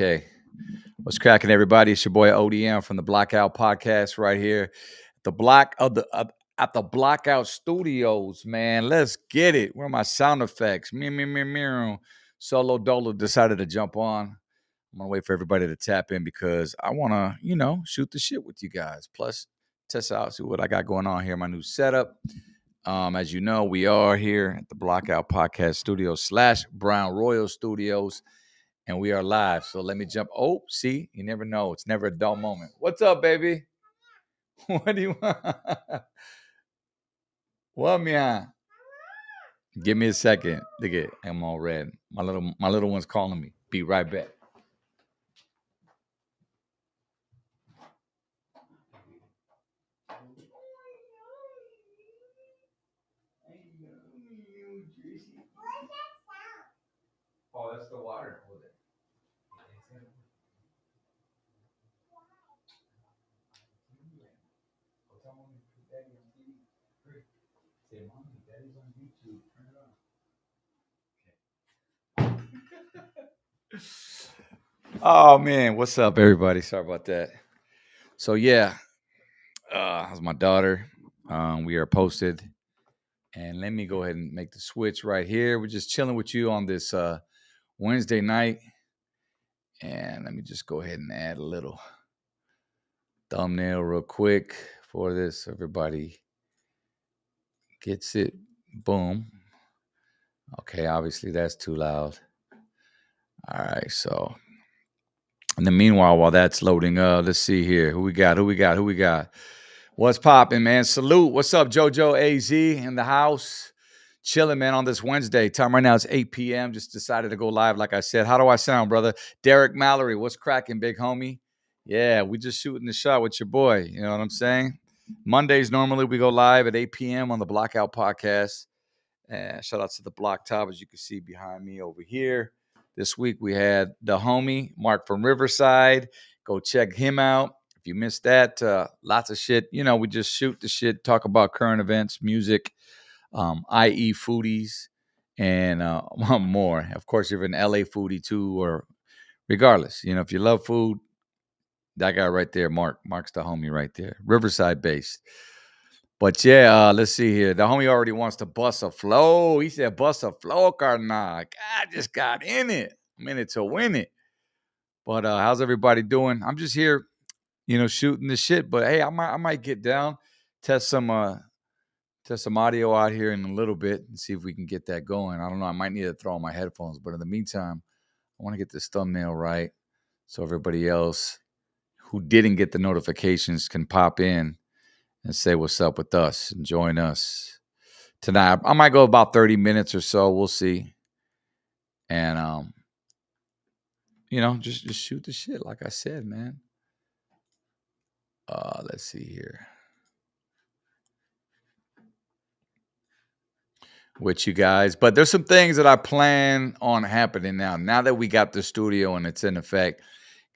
Okay. What's cracking, everybody? It's your boy ODM from the Blockout podcast right here. At the Blockout Studios, man. Let's get it. Where are my sound effects? Me. Solo Dolo decided to jump on. I'm gonna wait for everybody to tap in because I wanna, shoot the shit with you guys. Plus, test out, see what I got going on here. My new setup. As you know, we are here at the Blockout Podcast Studios / Brown Royal Studios. And we are live. So let me jump. Oh, see, you never know. It's never a dull moment. What's up, baby? What do you want? What, man? Give me a second. Look at, I'm all red. My little one's calling me. Be right back. Oh, that's the water. Say, Mommy, Daddy's on YouTube. Turn it on. Oh man, what's up, everybody? Sorry about that. So yeah, that's my daughter. We are posted, and let me go ahead and make the switch right here. We're just chilling with you on this Wednesday night, and let me just go ahead and add a little thumbnail real quick for this. Everybody gets it. Boom. Okay, obviously that's too loud. All right, so in the meanwhile, while that's loading up, let's see here. Who we got? What's popping, man? Salute. What's up, JoJo AZ in the house? Chilling, man, on this Wednesday. Time right now is 8 p.m. Just decided to go live, like I said. How do I sound, brother? Derek Mallory, what's cracking, big homie? Yeah, we just shooting the shot with your boy. You know what I'm saying? Mondays, normally we go live at 8 p.m. on the Blockout podcast. And shout out to the Block Top, as you can see behind me over here. This week we had the homie, Mark from Riverside. Go check him out. If you missed that, lots of shit. You know, we just shoot the shit, talk about current events, music, i.e. foodies, and more. Of course, you're an LA foodie too, or regardless, you know, if you love food, that guy right there, Mark's the homie right there, Riverside based. But yeah, let's see here. The homie already wants to bust a flow. He said, bust a flow, Cardinal. I just got in it. I'm in it to win it. But how's everybody doing? I'm just here, shooting the shit. But hey, I might get down, test some audio out here in a little bit and see if we can get that going. I don't know. I might need to throw on my headphones. But in the meantime, I want to get this thumbnail right so everybody else who didn't get the notifications can pop in and say what's up with us and join us tonight. I might go about 30 minutes or so. We'll see. And just shoot the shit, like I said, man. Let's see here. With you guys. But there's some things that I plan on happening now. Now that we got the studio and it's in effect.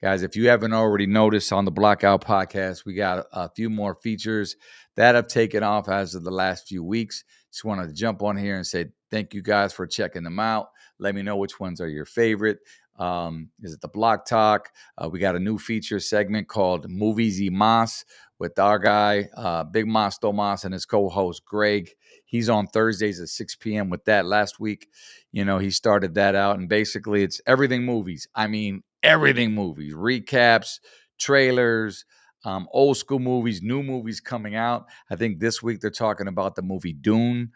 Guys, if you haven't already noticed on the Blockout podcast, we got a few more features that have taken off as of the last few weeks. Just wanted to jump on here and say thank you guys for checking them out. Let me know which ones are your favorite. Is it the Block Talk? We got a new feature segment called Movies y Mas with our guy, Big Mas Tomas, and his co-host, Greg. He's on Thursdays at 6 p.m. with that. Last week, he started that out, and basically it's everything movies. I mean, everything movies, recaps, trailers, old school movies, new movies coming out. I think this week they're talking about the movie Dune.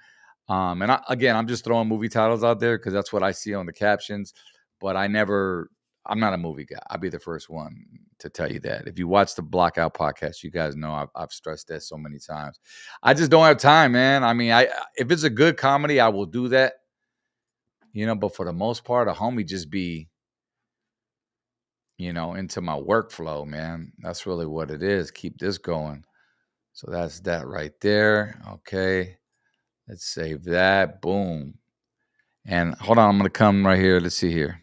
I'm just throwing movie titles out there because that's what I see on the captions. But I'm not a movie guy. I'll be the first one to tell you that. If you watch the Blockout podcast, you guys know I've stressed that so many times. I just don't have time, man. I mean, if it's a good comedy, I will do that. But for the most part, a homie just be, into my workflow, man. That's really what it is. Keep this going. So that's that right there. Okay. Let's save that. Boom. And hold on, I'm going to come right here. Let's see here.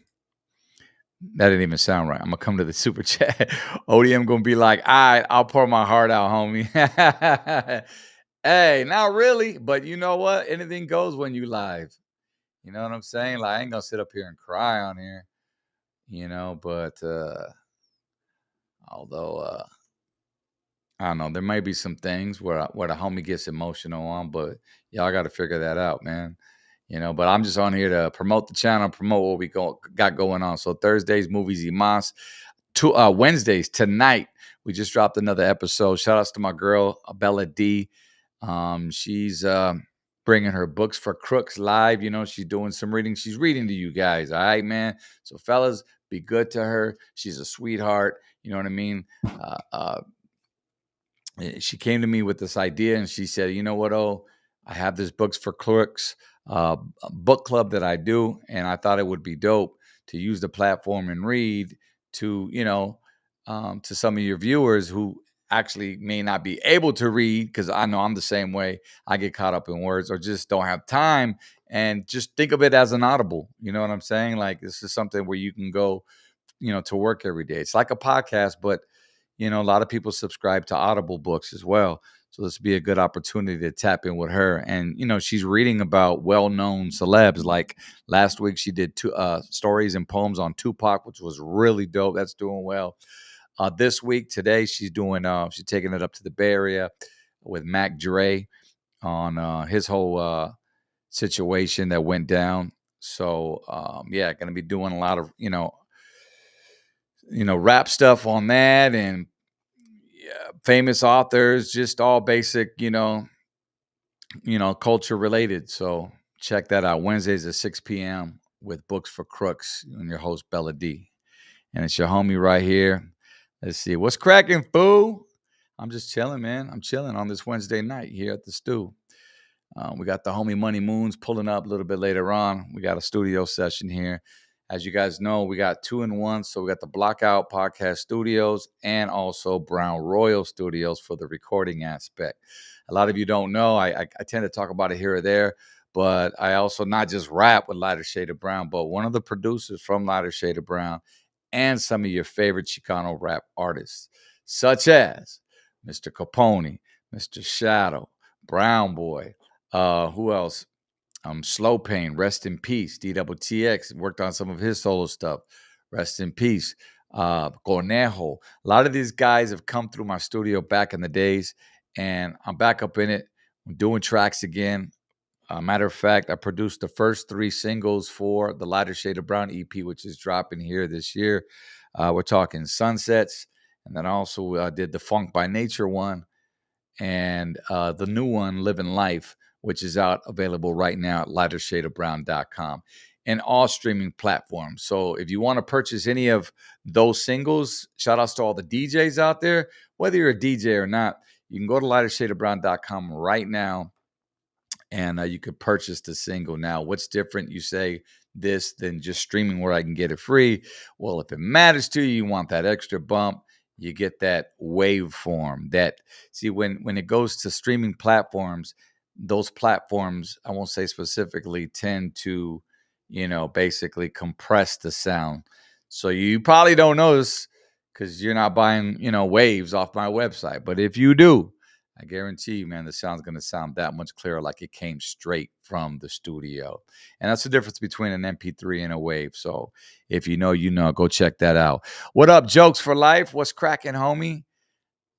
That didn't even sound right. I'm going to come to the super chat. ODM going to be like, all right, I'll pour my heart out, homie. Hey, not really. But you know what? Anything goes when you live. You know what I'm saying? Like, I ain't going to sit up here and cry on here. But although I don't know, there might be some things where the homie gets emotional on, but y'all got to figure that out, man. But I'm just on here to promote the channel, promote what we got going on. So Thursdays, movies y más. Wednesdays, tonight, we just dropped another episode. Shout outs to my girl, Bella D. She's bringing her books for crooks live. She's doing some reading. She's reading to you guys. All right, man. So fellas, be good to her. She's a sweetheart. You know what I mean? She came to me with this idea and she said, you know what, I have this books for clerks book club that I do, and I thought it would be dope to use the platform and read to, to some of your viewers who actually may not be able to read, because I know I'm the same way. I get caught up in words or just don't have time, and just think of it as an audible. You know what I'm saying? Like, this is something where you can go, to work every day. It's like a podcast, but a lot of people subscribe to Audible books as well. So this would be a good opportunity to tap in with her. And, she's reading about well-known celebs. Like last week, she did two stories and poems on Tupac, which was really dope. That's doing well. This week, today, she's taking it up to the Bay Area with Mac Dre on his whole situation that went down. So, going to be doing a lot of, rap stuff on that, and famous authors, just all basic, culture related. So check that out. Wednesdays at 6 p.m. with Books for Crooks and your host Bella D. And it's your homie right here. Let's see. What's cracking, fool? I'm just chilling, man. I'm chilling on this Wednesday night here at the stew. We got the homie Money Moons pulling up a little bit later on. We got a studio session here. As you guys know, we got 2-in-1. So we got the Blockout Podcast Studios and also Brown Royal Studios for the recording aspect. A lot of you don't know. I tend to talk about it here or there, but I also not just rap with Lighter Shade of Brown, but one of the producers from Lighter Shade of Brown and some of your favorite Chicano rap artists, such as Mr. Capone, Mr. Shadow, Brown Boy, who else? Slow Pain, rest in peace. DWTX worked on some of his solo stuff. Rest in peace. Conejo. A lot of these guys have come through my studio back in the days, and I'm back up in it. I'm doing tracks again. Matter of fact, I produced the first 3 singles for the Lighter Shade of Brown EP, which is dropping here this year. We're talking Sunsets, and then also did the Funk by Nature one, and the new one, Living Life, which is out available right now at lightershadeofbrown.com and all streaming platforms. So if you want to purchase any of those singles, shout outs to all the DJs out there. Whether you're a DJ or not, you can go to lightershadeofbrown.com right now, and you could purchase the single. Now, what's different, you say, this than just streaming where I can get it free? Well, if it matters to you, you want that extra bump, you get that waveform. When it goes to streaming platforms, those platforms, I won't say specifically, tend to, basically compress the sound. So you probably don't notice because you're not buying, waves off my website. But if you do, I guarantee you, man, the sound's going to sound that much clearer, like it came straight from the studio. And that's the difference between an MP3 and a wave. So if you know, go check that out. What up, Jokes for Life? What's cracking, homie?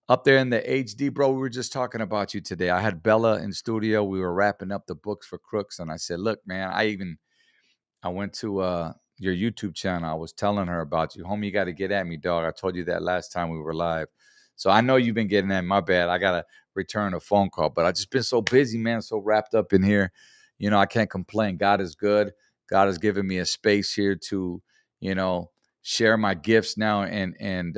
Up there in the HD, bro, we were just talking about you today. I had Bella in studio. We were wrapping up the Books for Crooks. And I said, look, man, I went to your YouTube channel. I was telling her about you. Homie, you got to get at me, dog. I told you that last time we were live. So I know you've been getting at me. My bad. I got to return a phone call. But I just been so busy, man, so wrapped up in here. I can't complain. God is good. God has given me a space here to, share my gifts now and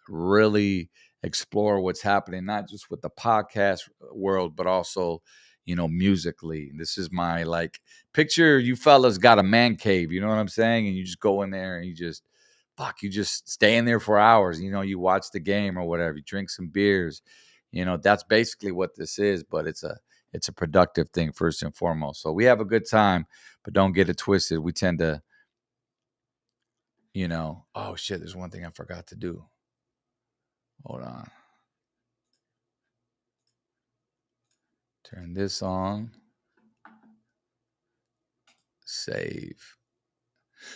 really explore what's happening, not just with the podcast world, but also, musically. This is my, like, picture you fellas got a man cave, you know what I'm saying? And you just go in there and you just stay in there for hours. You watch the game or whatever, you drink some beers. That's basically what this is, but it's a productive thing first and foremost. So we have a good time, but don't get it twisted. We tend to, oh shit, there's one thing I forgot to do. Hold on. Turn this on. Save.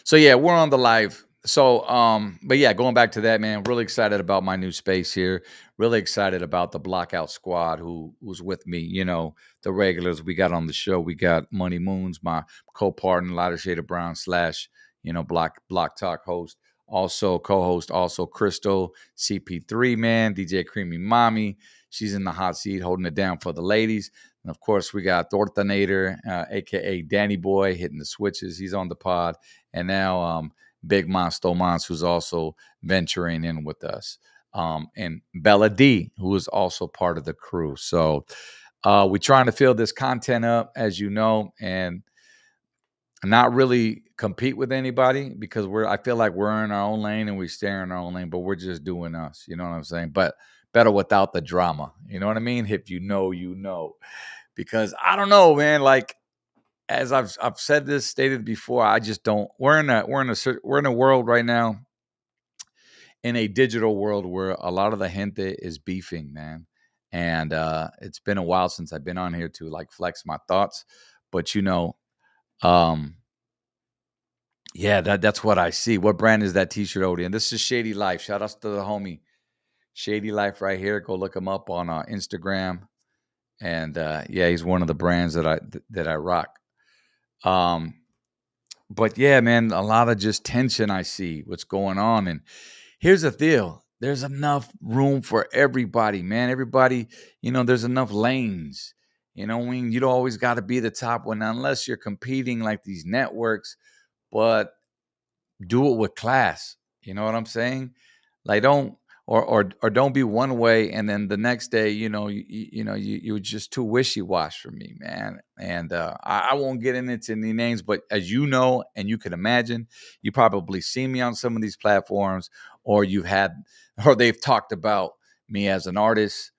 So yeah, we're on the live But yeah, going back to that, man, really excited about my new space here. Really excited about the Blockout squad who's with me. The regulars we got on the show. We got Money Moons, my co-partner, Lighter Shade of Brown / Block Talk host. Also co-host, also Crystal, CP3, man, DJ Creamy Mommy. She's in the hot seat holding it down for the ladies. And of course, we got Thortonator, aka Danny Boy, hitting the switches. He's on the pod. And now Big Monster Mons, who's also venturing in with us. And Bella D, who is also part of the crew. So we're trying to fill this content up, as you know, and not really compete with anybody because I feel like we're in our own lane and we stay in our own lane, but we're just doing us. You know what I'm saying? But better without the drama. You know what I mean? If you know, you know. Because I don't know, man. Like, as I've said this, stated before, I just don't. We're in a world right now, in a digital world where a lot of the gente is beefing, man. And it's been a while since I've been on here to like flex my thoughts, but um, yeah, that's what I see. What brand is that T-shirt, Odie? And this is Shady Life. Shout outs to the homie Shady Life right here. Go look him up on Instagram. And yeah, he's one of the brands that I rock. But yeah, man, a lot of just tension I see what's going on. And here's the deal. There's enough room for everybody, man. Everybody, there's enough lanes. You don't always got to be the top one unless you're competing like these networks, but do it with class. You know what I'm saying? Like or don't be one way and then the next day, you're just too wishy-washy for me, man. And I won't get into any names, but as you know, and you can imagine, you probably see me on some of these platforms, or or they've talked about me as an artist.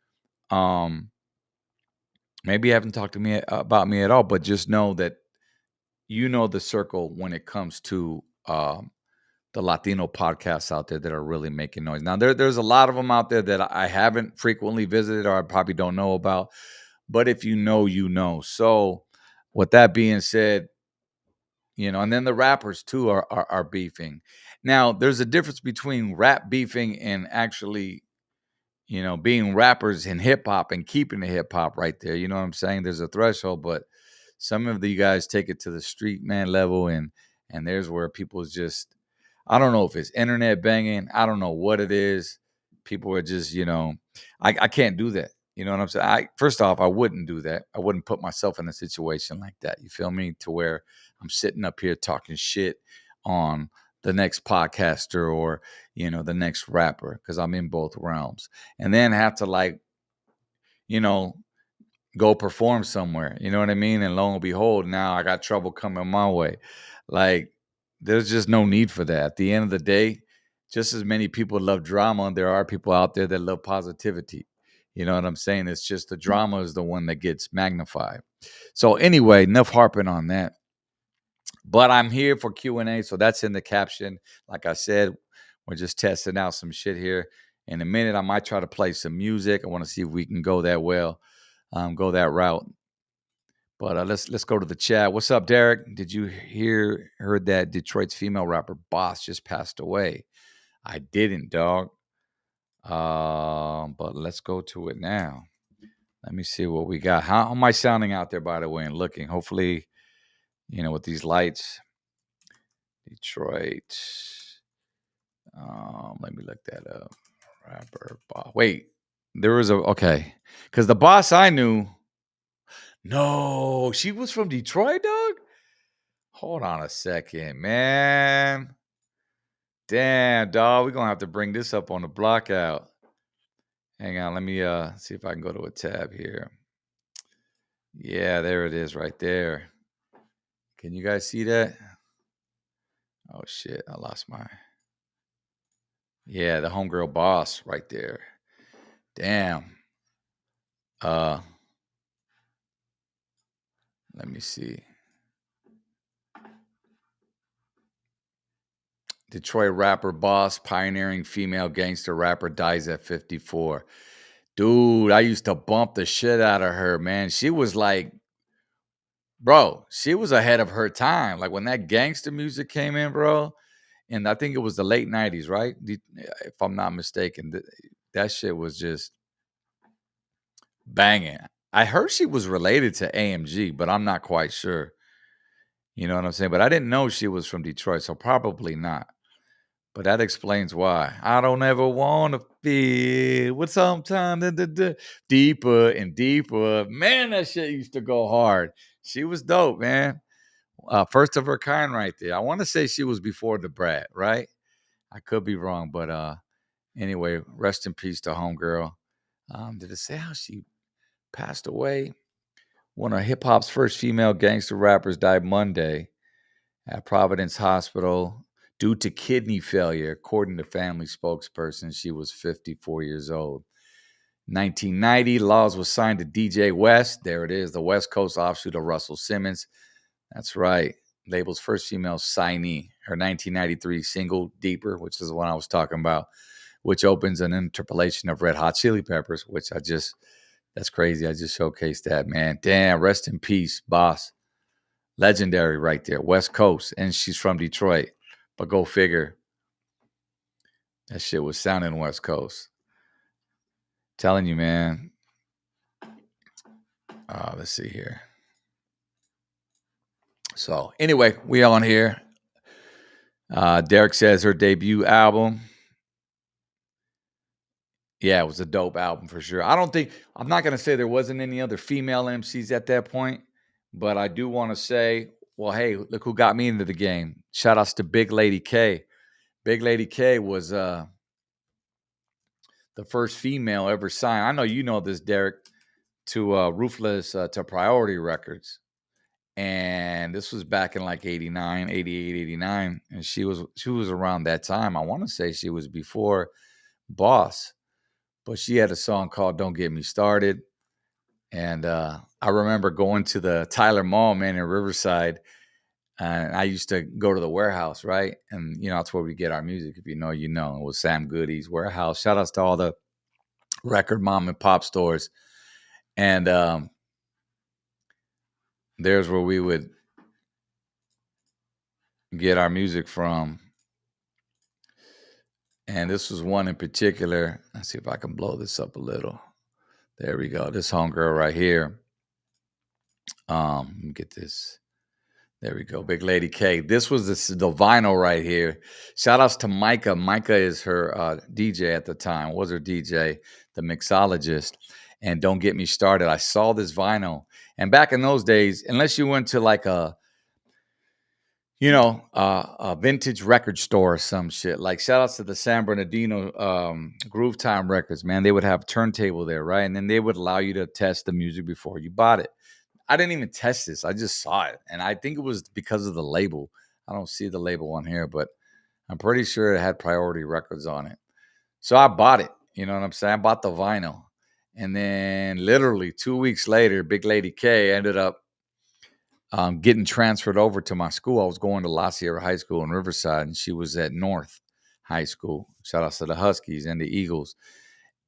Maybe you haven't talked to me about me at all, but just know that the circle when it comes to the Latino podcasts out there that are really making noise. Now, there's a lot of them out there that I haven't frequently visited or I probably don't know about. But if you know, you know. So, with that being said, and then the rappers too are beefing. Now, there's a difference between rap beefing and actually, being rappers in hip hop and keeping the hip hop right there. You know what I'm saying? There's a threshold, but some of you guys take it to the street man level, and there's where people's just, I don't know if it's internet banging. I don't know what it is. People are just, I can't do that. You know what I'm saying? First off, I wouldn't do that. I wouldn't put myself in a situation like that. You feel me? To where I'm sitting up here talking shit on the next podcaster or, the next rapper, because I'm in both realms. And then have to you know, go perform somewhere. You know what I mean? And lo and behold, now I got trouble coming my way. Like, there's just no need for that. At the end of the day, just as many people love drama, there are people out there that love positivity. You know what I'm saying? It's just the drama is the one that gets magnified. So anyway, enough harping on that. But I'm here for Q&A, so that's in the caption. Like I said, we're just testing out some shit here. In a minute, I might try to play some music. I want to see if we can go that go that route. But let's go to the chat. What's up, Derek? Did you heard that Detroit's female rapper Boss just passed away? I didn't, dog. But let's go to it now. Let me see what we got. How am I sounding out there, by the way, and looking? Hopefully, with these lights. Detroit. Let me look that up. Rapper Boss. Wait, there was okay. Because the Boss I knew. No, she was from Detroit, dog? Hold on a second, man. Damn, dog. We're going to have to bring this up on the Blockout. Hang on. Let me see if I can go to a tab here. Yeah, there it is right there. Can you guys see that? Oh, shit. I lost my... Yeah, the homegirl Boss right there. Damn. Let me see. Detroit rapper Boss, pioneering female gangster rapper, dies at 54. Dude, I used to bump the shit out of her, man. She was like, bro, she was ahead of her time. Like when that gangster music came in, bro, and I think it was the late 90s, right? If I'm not mistaken. That shit was just banging. I heard she was related to AMG, but I'm not quite sure. You know what I'm saying? But I didn't know she was from Detroit, so probably not. But that explains why. I don't ever want to feel with sometime deeper and deeper. Man, that shit used to go hard. She was dope, man. First of her kind right there. I want to say she was before the Brat, right? I could be wrong, but anyway, rest in peace to homegirl. Did it say how she passed away? One of hip hop's first female gangster rappers died Monday at Providence Hospital due to kidney failure, according to family spokesperson. She was 54 years old. 1990, Laws was signed to DJ West. There it is, the West Coast offshoot of Russell Simmons. That's right. Label's first female signee. Her 1993 single, Deeper, which is the one I was talking about, which opens an interpolation of Red Hot Chili Peppers, which that's crazy. I just showcased that, man. Damn, rest in peace, boss. Legendary right there, West Coast. And she's from Detroit. But go figure. That shit was sounding West Coast. Telling you, man. Let's see here. So, anyway, we on here. Derek says her debut album. Yeah, it was a dope album for sure. I'm not going to say there wasn't any other female MCs at that point, but I do want to say, well, hey, look who got me into the game. Shout outs to Big Lady K. Big Lady K was the first female ever signed. I know you know this, Derek, to Ruthless, to Priority Records. And this was back in like 89, 88, 89. And she was around that time. I want to say she was before Boss. But she had a song called Don't Get Me Started. And I remember going to the Tyler Mall, man, in Riverside. And I used to go to the warehouse, right? And, that's where we get our music. If you know, you know. It was Sam Goody's warehouse. Shout outs to all the record mom and pop stores. And there's where we would get our music from. And this was one in particular. Let's see if I can blow this up a little. There we go. This homegirl right here. Let me get this. There we go. Big Lady K. This was the vinyl right here. Shout outs to Micah. Micah is her DJ at the time. Was her DJ, the mixologist. And don't get me started. I saw this vinyl. And back in those days, unless you went to like a vintage record store or some shit. Like shout outs to the San Bernardino Groove Time Records, man. They would have a turntable there, right? And then they would allow you to test the music before you bought it. I didn't even test this. I just saw it. And I think it was because of the label. I don't see the label on here, but I'm pretty sure it had Priority Records on it. So I bought it. You know what I'm saying? I bought the vinyl. And then literally 2 weeks later, Big Lady K ended up getting transferred over to my school. I was going to La Sierra High School in Riverside, and she was at North High School. Shout out to the Huskies and the Eagles.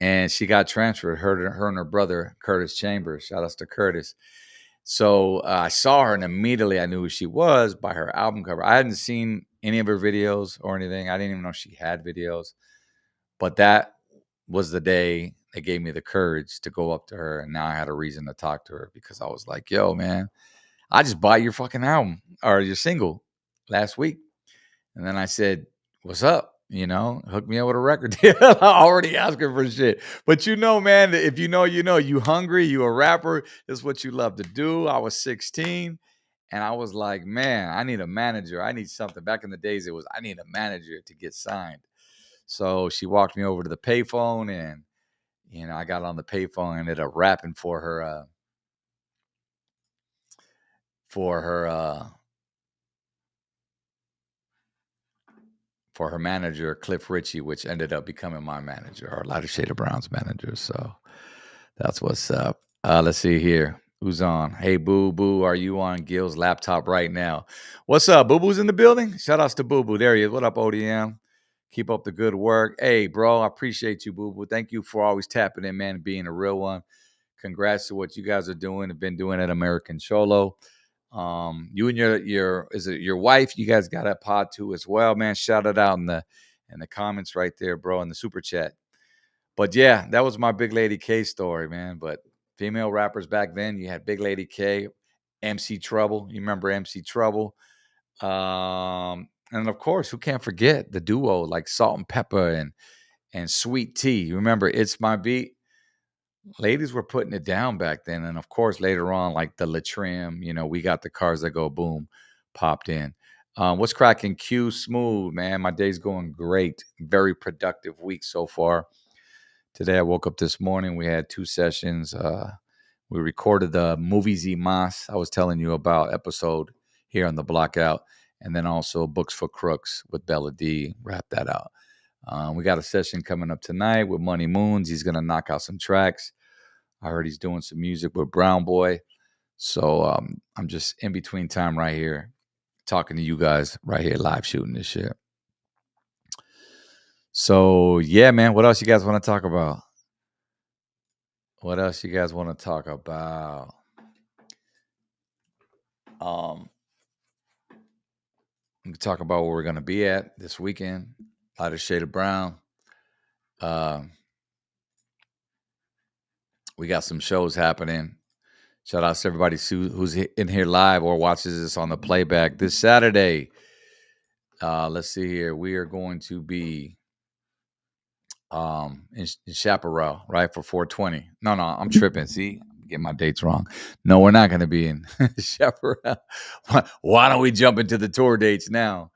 And she got transferred, her and her brother, Curtis Chambers. Shout out to Curtis. So I saw her, and immediately I knew who she was by her album cover. I hadn't seen any of her videos or anything. I didn't even know she had videos. But that was the day they gave me the courage to go up to her, and now I had a reason to talk to her because I was like, yo, man, I just bought your fucking album or your single last week. And then I said, what's up? Hook me up with a record deal. Already asking for shit. But man, if you know, you hungry, you a rapper. This is what you love to do. I was 16 and I was like, man, I need a manager. I need something. Back in the days, it was, I need a manager to get signed. So she walked me over to the payphone and, I got on the payphone and ended up rapping for her, for her manager, Cliff Ritchie, which ended up becoming my manager, or Lighter Shade of Brown's manager. So that's what's up. Let's see here. Who's on? Hey, Boo Boo, are you on Gil's laptop right now? What's up? Boo Boo's in the building? Shout outs to Boo Boo. There he is. What up, ODM? Keep up the good work. Hey, bro, I appreciate you, Boo Boo. Thank you for always tapping in, man, and being a real one. Congrats to what you guys are doing. Have been doing at American Cholo. You and your is it your wife? You guys got a pod too as well, man. Shout it out in the comments right there, bro, in the super chat. But yeah, that was my Big Lady K story, man. But female rappers back then, you had Big Lady K, MC Trouble. You remember MC Trouble? And of course, who can't forget the duo like Salt and Pepper and Sweet Tea. You remember It's My Beat? Ladies were putting it down back then. And of course, later on, like the Latrim, we got the cars that go boom, popped in. What's cracking? Q Smooth, man. My day's going great. Very productive week so far. Today, I woke up this morning. We had 2 sessions. We recorded the Movies y Mas I was telling you about episode here on the Blockout. And then also Books for Crooks with Bella D. Wrap that out. We got a session coming up tonight with Money Moons. He's going to knock out some tracks. I heard he's doing some music with Brown Boy. So I'm just in between time right here, talking to you guys right here, live shooting this shit. So, yeah, man, what else you guys want to talk about? What else you guys want to talk about? We can talk about where we're going to be at this weekend. Lighter shade of brown. We got some shows happening. Shout out to everybody who's in here live or watches this on the playback this Saturday. Let's see here. We are going to be in Chaparral, right, for 420. No, I'm tripping. See, I'm getting my dates wrong. No, we're not going to be in Chaparral. Why don't we jump into the tour dates now?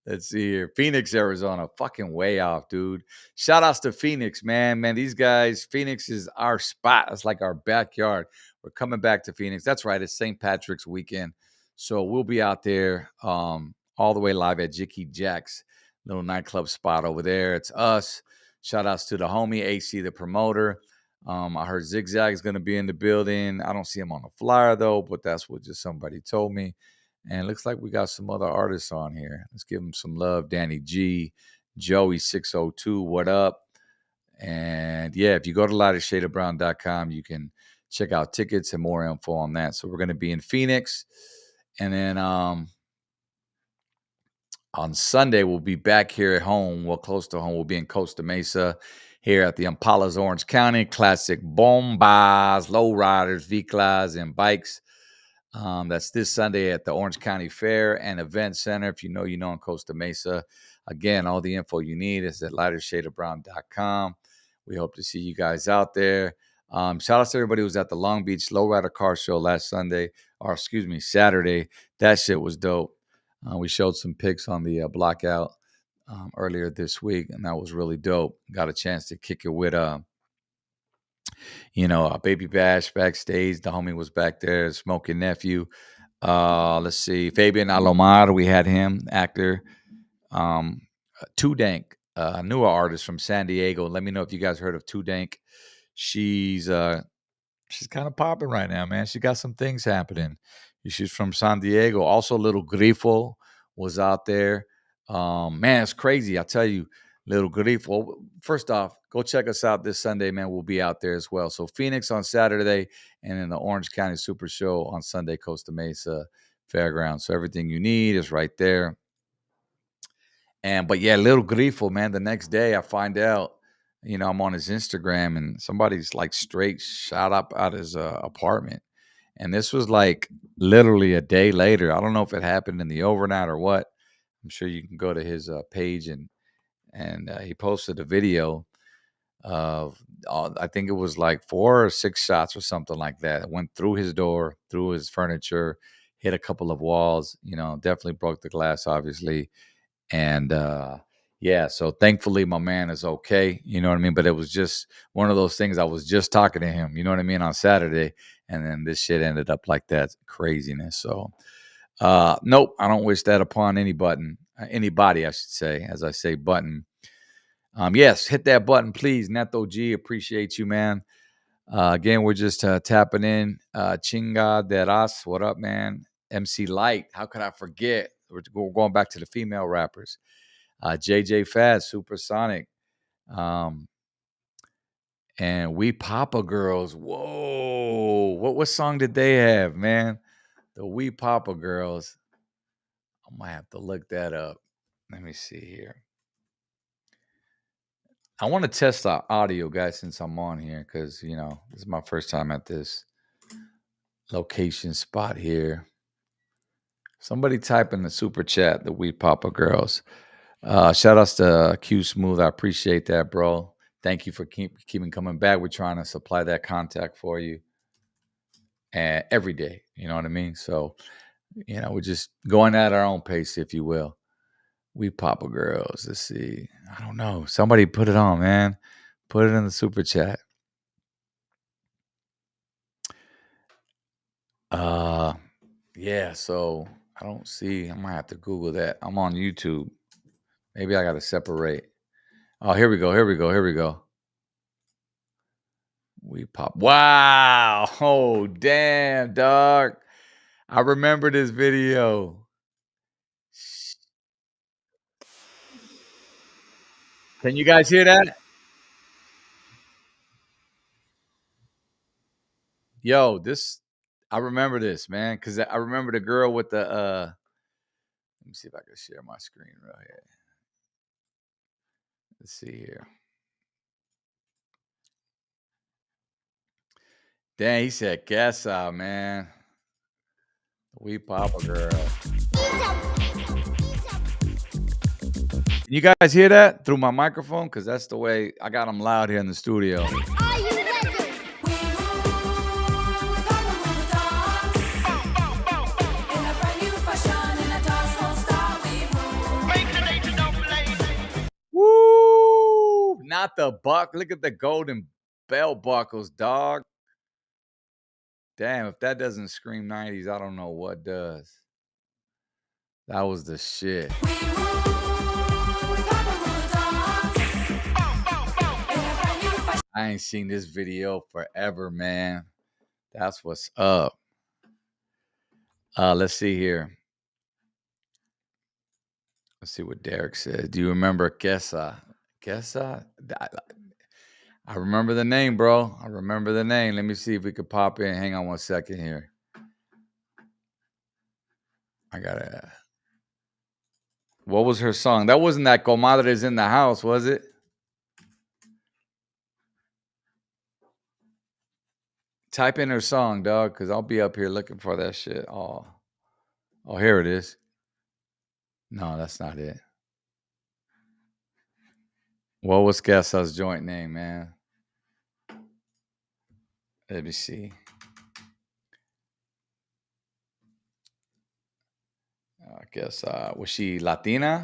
Let's see here. Phoenix, Arizona. Fucking way off, dude. Shout outs to Phoenix, man. Man, these guys, Phoenix is our spot. It's like our backyard. We're coming back to Phoenix. That's right. It's St. Patrick's weekend. So we'll be out there all the way live at Jicky Jack's little nightclub spot over there. It's us. Shout outs to the homie, AC, the promoter. I heard Zigzag is going to be in the building. I don't see him on the flyer, though, but that's what just somebody told me. And it looks like we got some other artists on here. Let's give them some love. Danny G, Joey602, what up? And yeah, if you go to lightershadofbrown.com, you can check out tickets and more info on that. So we're going to be in Phoenix. And then on Sunday, we'll be back here at home. Well, close to home. We'll be in Costa Mesa here at the Impalas, Orange County. Classic bombas, lowriders, V-Class, and bikes. That's this Sunday at the Orange County Fair and Event Center. If you know in Costa Mesa. Again, all the info you need is at lightershadofbrown.com. We hope to see you guys out there. Shout out to everybody who was at the Long Beach Lowrider Car Show last Saturday. That shit was dope. We showed some pics on the Blockout earlier this week, and that was really dope. Got a chance to kick it with a Baby Bash backstage. The homie was back there, Smoking Nephew. Let's see, Fabian Alomar. We had him, actor. Two Dank, a newer artist from San Diego. Let me know if you guys heard of Two Dank. She's kind of popping right now, man. She got some things happening. She's from San Diego. Also, Little Grifo was out there. Man, it's crazy. I tell you, Little Grifo. First off, go check us out this Sunday, man. We'll be out there as well. So Phoenix on Saturday, and then the Orange County Super Show on Sunday, Costa Mesa Fairgrounds. So everything you need is right there. But yeah, Little Grifo, man. The next day, I find out, I'm on his Instagram, and somebody's like straight shot up out his apartment. And this was like literally a day later. I don't know if it happened in the overnight or what. I'm sure you can go to his page and he posted a video of I think it was like 4 or 6 shots or something like that. It went through his door, through his furniture, hit a couple of walls. Definitely broke the glass, obviously. And yeah, so thankfully my man is okay. You know what I mean? But it was just one of those things. I was just talking to him, you know what I mean, on Saturday, and then this shit ended up like that. Craziness. So nope, I don't wish that upon anybody, I should say, as I say button. Yes, hit that button, please. Neto G, appreciate you, man. Again, we're just tapping in. Chinga de Ras, what up, man? MC Light, how could I forget? We're going back to the female rappers. JJ Fad, Supersonic, and We Papa Girls. Whoa, what song did they have, man? The We Papa Girls. I might have to look that up. Let me see here. I want to test the audio, guys, since I'm on here, because this is my first time at this location spot here. Somebody type in the super chat, the We Papa Girls. Shout outs to Q Smooth. I appreciate that, bro. Thank you for keeping coming back. We're trying to supply that contact for you and every day. You know what I mean? So, we're just going at our own pace, if you will. We Papa Girls. Let's see. I don't know. Somebody put it on, man. Put it in the super chat. Yeah, so I don't see. I might have to Google that. I'm on YouTube. Maybe I gotta separate. Oh, here we go. Here we go. Here we go. We pop. Wow. Oh, damn, dog. I remember this video. Can you guys hear that? Yo, I remember this, man, because I remember the girl with the let me see if I can share my screen right here. Let's see here. Dang, he said guess man. We Papa Girl. Can you guys hear that through my microphone? Because that's the way I got them loud here in the studio. Are you ready? Woo! Not the buck. Look at the golden belt buckles, dog. Damn, if that doesn't scream 90s, I don't know what does. That was the shit. I ain't seen this video forever, man. That's what's up. Let's see here. Let's see what Derek said. Do you remember Kessa? Kessa? I remember the name, bro. I remember the name. Let me see if we could pop in. Hang on 1 second here. I gotta. What was her song? That wasn't that Comadres in the House, was it? Type in her song, dog, because I'll be up here looking for that shit. Oh, here it is. No, that's not it. What was Kessa's joint name, man? Let me see. I guess was she Latina?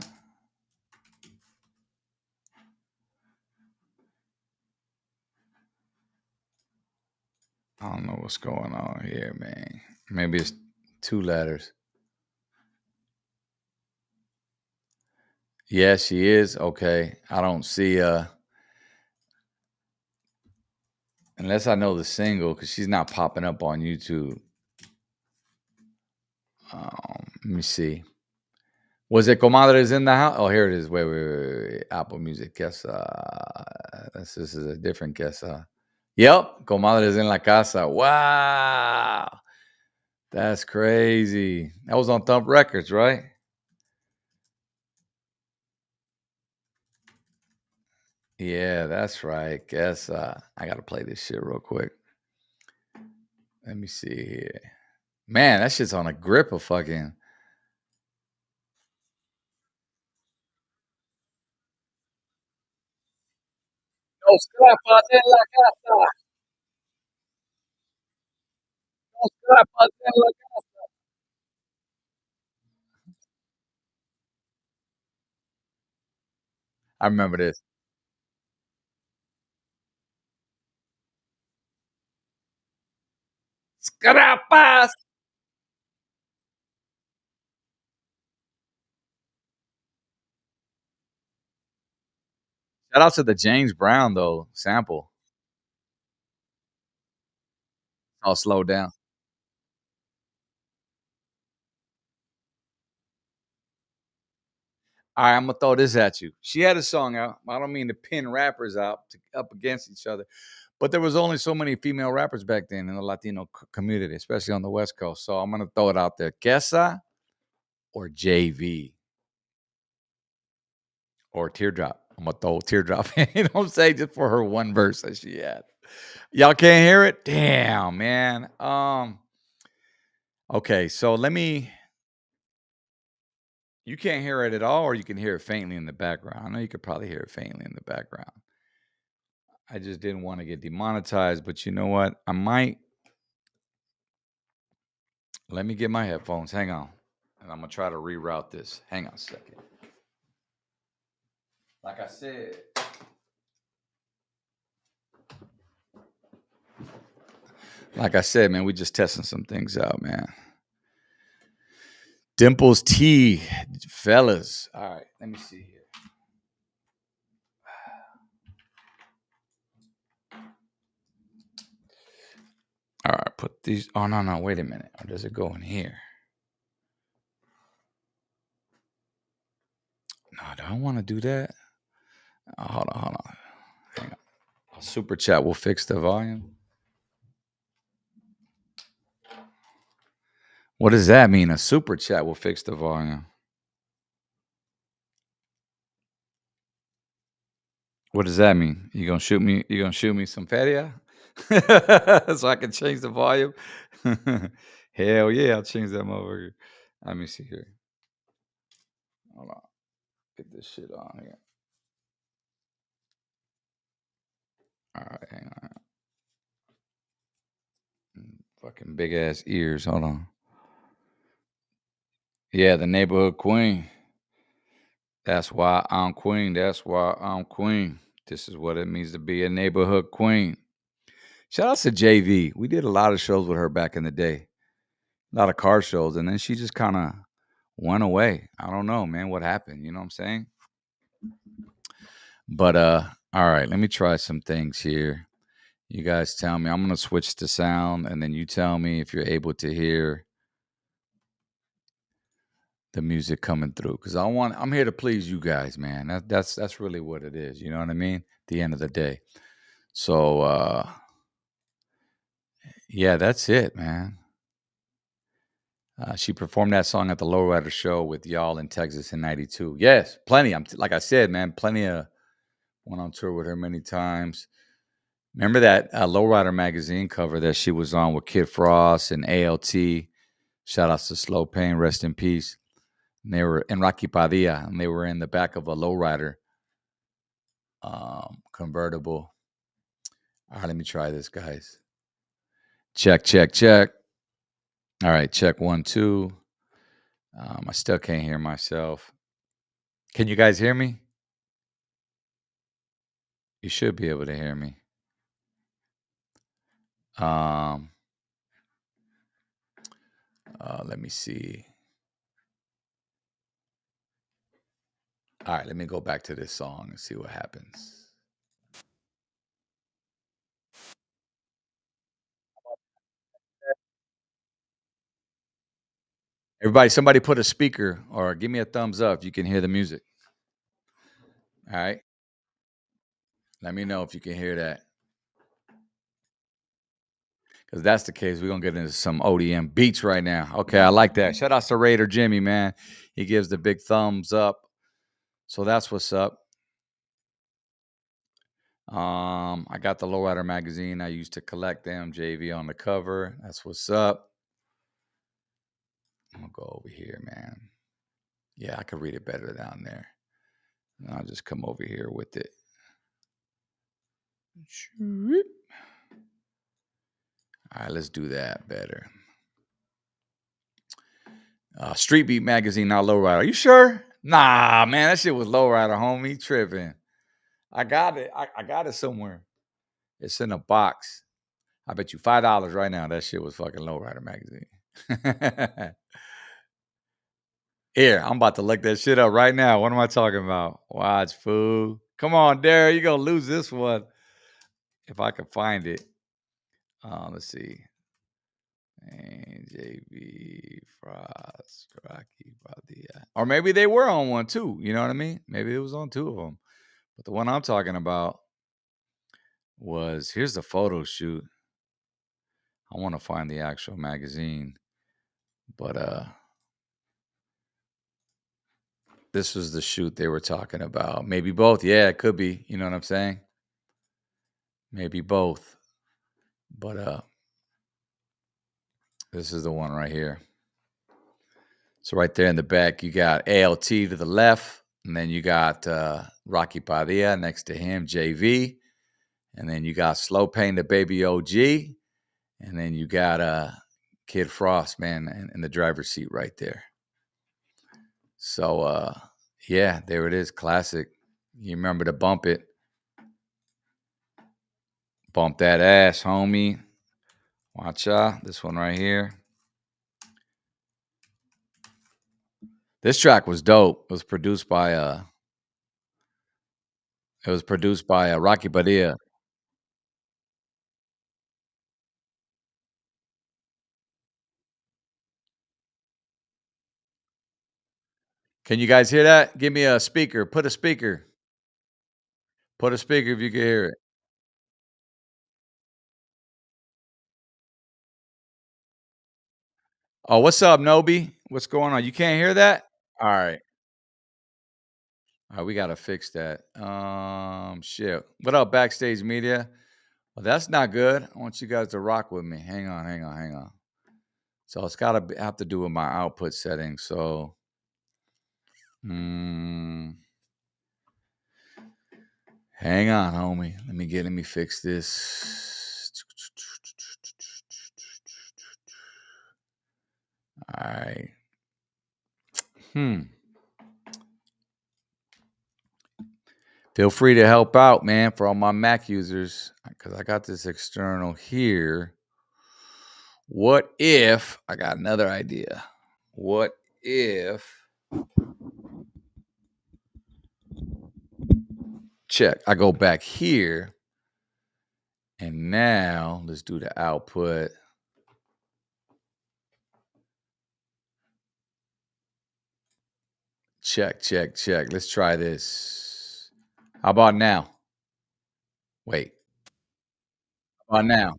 I don't know what's going on here, man. Maybe it's 2 letters. Yeah, she is. Okay. I don't see unless I know the single, because she's not popping up on YouTube. Let me see. Was it Comadres in the House? Oh, here it is. Wait. Apple Music. Guess this is a different guess. Yep. Comadres en la Casa. Wow. That's crazy. That was on Thump Records, right? Yeah, that's right. Guess I gotta play this shit real quick. Let me see here. Man, that shit's on a grip of fucking. No scrapas en la casa. No scrapas en la casa. I remember this. Scrapas. Shout out to the James Brown though sample. I'll slow down. All right, I'm gonna throw this at you. She had a song out. I don't mean to pin rappers out up against each other, But there was only so many female rappers back then in the Latino community, especially on the West Coast. So I'm gonna throw it out there: Kessa or JV or Teardrop. I'm gonna throw Teardrop in. You know what I'm saying? Just for her one verse that she had. Y'all can't hear it? Damn, man. Okay, so let me. You can't hear it at all, or you can hear it faintly in the background. I know you could probably hear it faintly in the background. I just didn't want to get demonetized, but you know what? I might. Let me get my headphones. Hang on. And I'm going to try to reroute this. Hang on a second. Like I said, man, we just testing some things out, man. Dimples T, fellas. All right, let me see here. All right, put these. Oh, no, wait a minute. Or does it go in here? No, I don't want to do that. Oh, hold on. Hang on. A super chat will fix the volume. What does that mean? A super chat will fix the volume. What does that mean? You gonna shoot me? You gonna shoot me some feria so I can change the volume? Hell yeah, I'll change that motherfucker. Let me see here. Hold on. Get this shit on here. All right, hang on. Fucking big ass ears. Hold on. Yeah, the neighborhood queen. That's why I'm queen. That's why I'm queen. This is what it means to be a neighborhood queen. Shout out to JV. We did a lot of shows with her back in the day. A lot of car shows, and then she just kind of went away. I don't know, man, what happened. You know what I'm saying? But all right, let me try some things here. You guys tell me. I'm gonna switch to sound, and then you tell me if you're able to hear the music coming through. Because I'm here to please you guys, man. That's really what it is. You know what I mean? At the end of the day. So yeah, that's it, man. She performed that song at the Lowrider show with y'all in Texas in '92. Yes, plenty. Like I said, man, plenty of. Went on tour with her many times. Remember that Lowrider magazine cover that she was on with Kid Frost and ALT. Shout outs to Slow Pain, rest in peace. And they were in R.I.P, and they were in the back of a Lowrider convertible. All right, let me try this, guys. Check, check, check. All right, check 1, 2. I still can't hear myself. Can you guys hear me? You should be able to hear me. Let me see. All right, let me go back to this song and see what happens. Everybody, somebody put a speaker or give me a thumbs up if you can hear the music. All right. Let me know if you can hear that. Because that's the case. We're going to get into some ODM beats right now. Okay, I like that. Shout out to Raider Jimmy, man. He gives the big thumbs up. So that's what's up. I got the Lowrider magazine. I used to collect them. JV on the cover. That's what's up. I'm going to go over here, man. Yeah, I could read it better down there. And I'll just come over here with it. All right, let's do that better. Street Beat magazine, not Lowrider. Are you sure? Nah, man, that shit was Lowrider, homie. Tripping. I got it. I got it somewhere. It's in a box. I bet you $5 right now. That shit was fucking Lowrider magazine. Here, I'm about to look that shit up right now. What am I talking about? Watch, fool. Come on, Derek. You're going to lose this one. If I can find it. Let's see. And JB, Frost, Rocky, Badia. Or maybe they were on one too. You know what I mean? Maybe it was on two of them. But the one I'm talking about was, here's the photo shoot. I want to find the actual magazine, but this was the shoot they were talking about. Maybe both. Yeah, it could be. You know what I'm saying? Maybe both. But this is the one right here. So right there in the back, you got ALT to the left, and then you got Rocky Padilla next to him, JV, and then you got Slow Pain, the baby OG, and then you got Kid Frost, man, in the driver's seat right there. So yeah, there it is, classic. You remember to bump it. Bump that ass, homie. Watch out. This one right here. This track was dope. It was produced by Rocky Padilla. Can you guys hear that? Give me a speaker. Put a speaker. Put a speaker if you can hear it. Oh, what's up, Nobi? What's going on? You can't hear that? All right. All right, we gotta fix that. Shit. What up, backstage media? Well, that's not good. I want you guys to rock with me. Hang on, hang on, hang on. So it's gotta have to do with my output settings. So, hang on, homie. Let me fix this. All right. Feel free to help out, man, for all my Mac users, because I got this external here. What if I got another idea? What if check? I go back here, and now let's do the output. Check, check, check. Let's try this. How about now? Wait. How about now?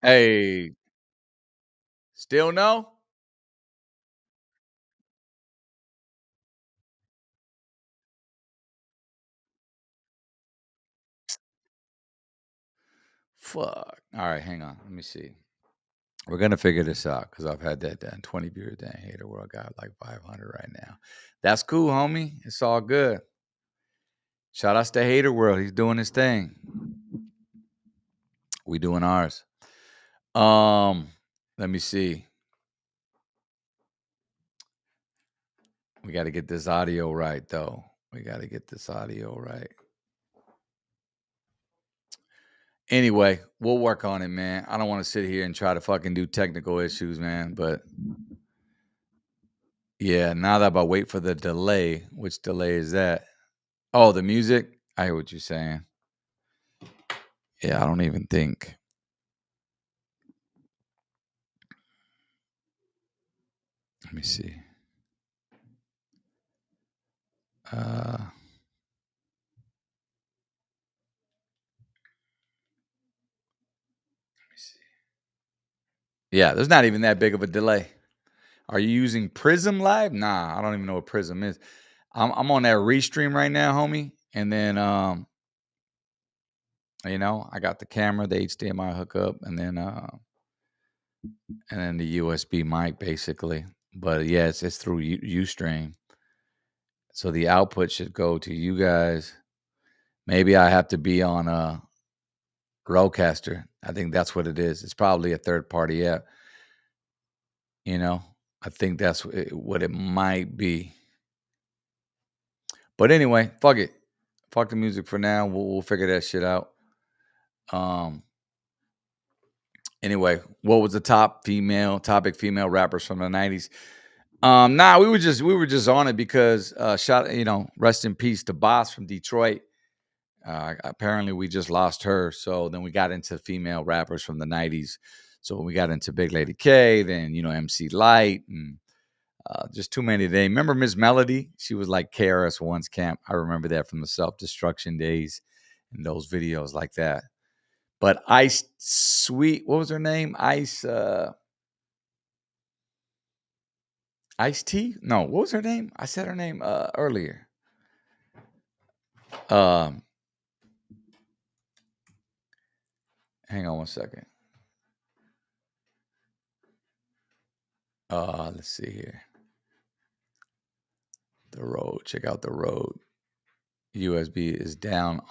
Hey, still no? Fuck. All right, hang on. Let me see. We're gonna figure this out because I've had that done. 20 beers done. Hater world got like 500 right now. That's cool, homie. It's all good. Shout outs to Hater World. He's doing his thing. We doing ours. Let me see. We got to get this audio right, though. We got to get this audio right. Anyway, we'll work on it, man. I don't want to sit here and try to fucking do technical issues, man. But yeah, now that I wait for the delay, which delay is that? Oh, the music. I hear what you're saying. Yeah, I don't even think. Let me see. Let me see. Yeah, there's not even that big of a delay. Are you using Prism Live? Nah, I don't even know what Prism is. I'm on that Restream right now, homie. And then I got the camera, the HDMI hookup, and then the USB mic basically. But yeah, it's through Ustream. So the output should go to you guys. Maybe I have to be on a Rodecaster. I think that's what it is. It's probably a third party app. I think that's what it might be. But anyway, fuck it. Fuck the music for now. We'll figure that shit out. Anyway, what was the top female rappers from the 90s? Nah, we were just on it because rest in peace to Boss from Detroit. Apparently we just lost her. So then we got into female rappers from the 90s. So when we got into Big Lady K, then MC Light, and just too many. They remember Miss Melody. She was like KRS-One's camp. I remember that from the Self Destruction days and those videos like that. But Ice Sweet, what was her name? Ice T? No, what was her name? I said her name earlier. Um, Hang on one second. Let's see here. The road. Check out the road. USB is down.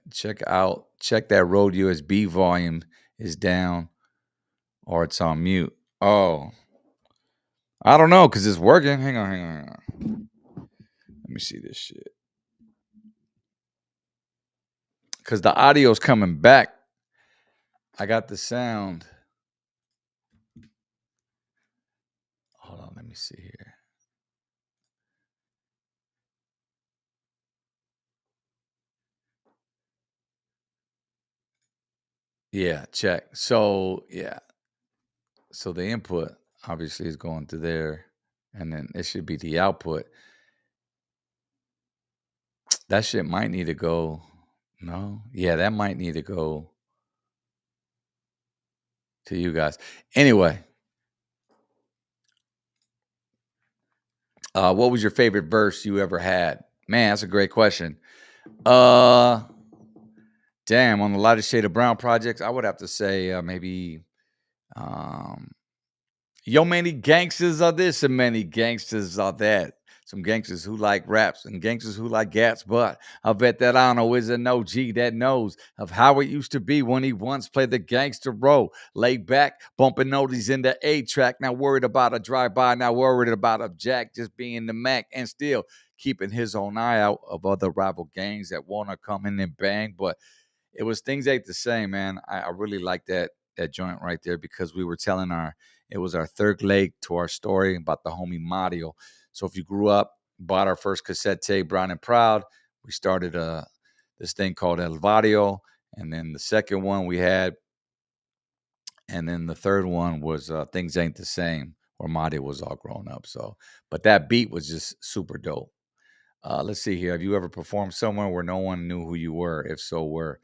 Check that road USB volume is down, or it's on mute. Oh, I don't know because it's working. Hang on. Let me see this shit. Because the audio's coming back. I got the sound. Hold on, let me see here. Yeah, check. So the input obviously is going to there, and then it should be the output. That shit might need to go. No, yeah, that might need to go to you guys. Anyway, what was your favorite verse you ever had? Man, that's a great question. Damn, on the Lighter Shade of Brown projects, I would have to say maybe yo, many gangsters are this and many gangsters are that. Some gangsters who like raps and gangsters who like gats, but I bet that Ano is an OG that knows of how it used to be when he once played the gangster role. Laid back, bumping oldies in the A-track, not worried about a drive-by, not worried about a jack, just being the Mac, and still keeping his own eye out of other rival gangs that want to come in and bang, but it was things ain't the same, man. I really like that joint right there because we were telling it was our third leg to our story about the homie Mario. So if you grew up, bought our first cassette tape, Brown and Proud, we started this thing called El Vario, and then the second one we had, and then the third one was Things Ain't the Same, where Mario was all grown up. So, but that beat was just super dope. Let's see here. Have you ever performed somewhere where no one knew who you were? If so, where?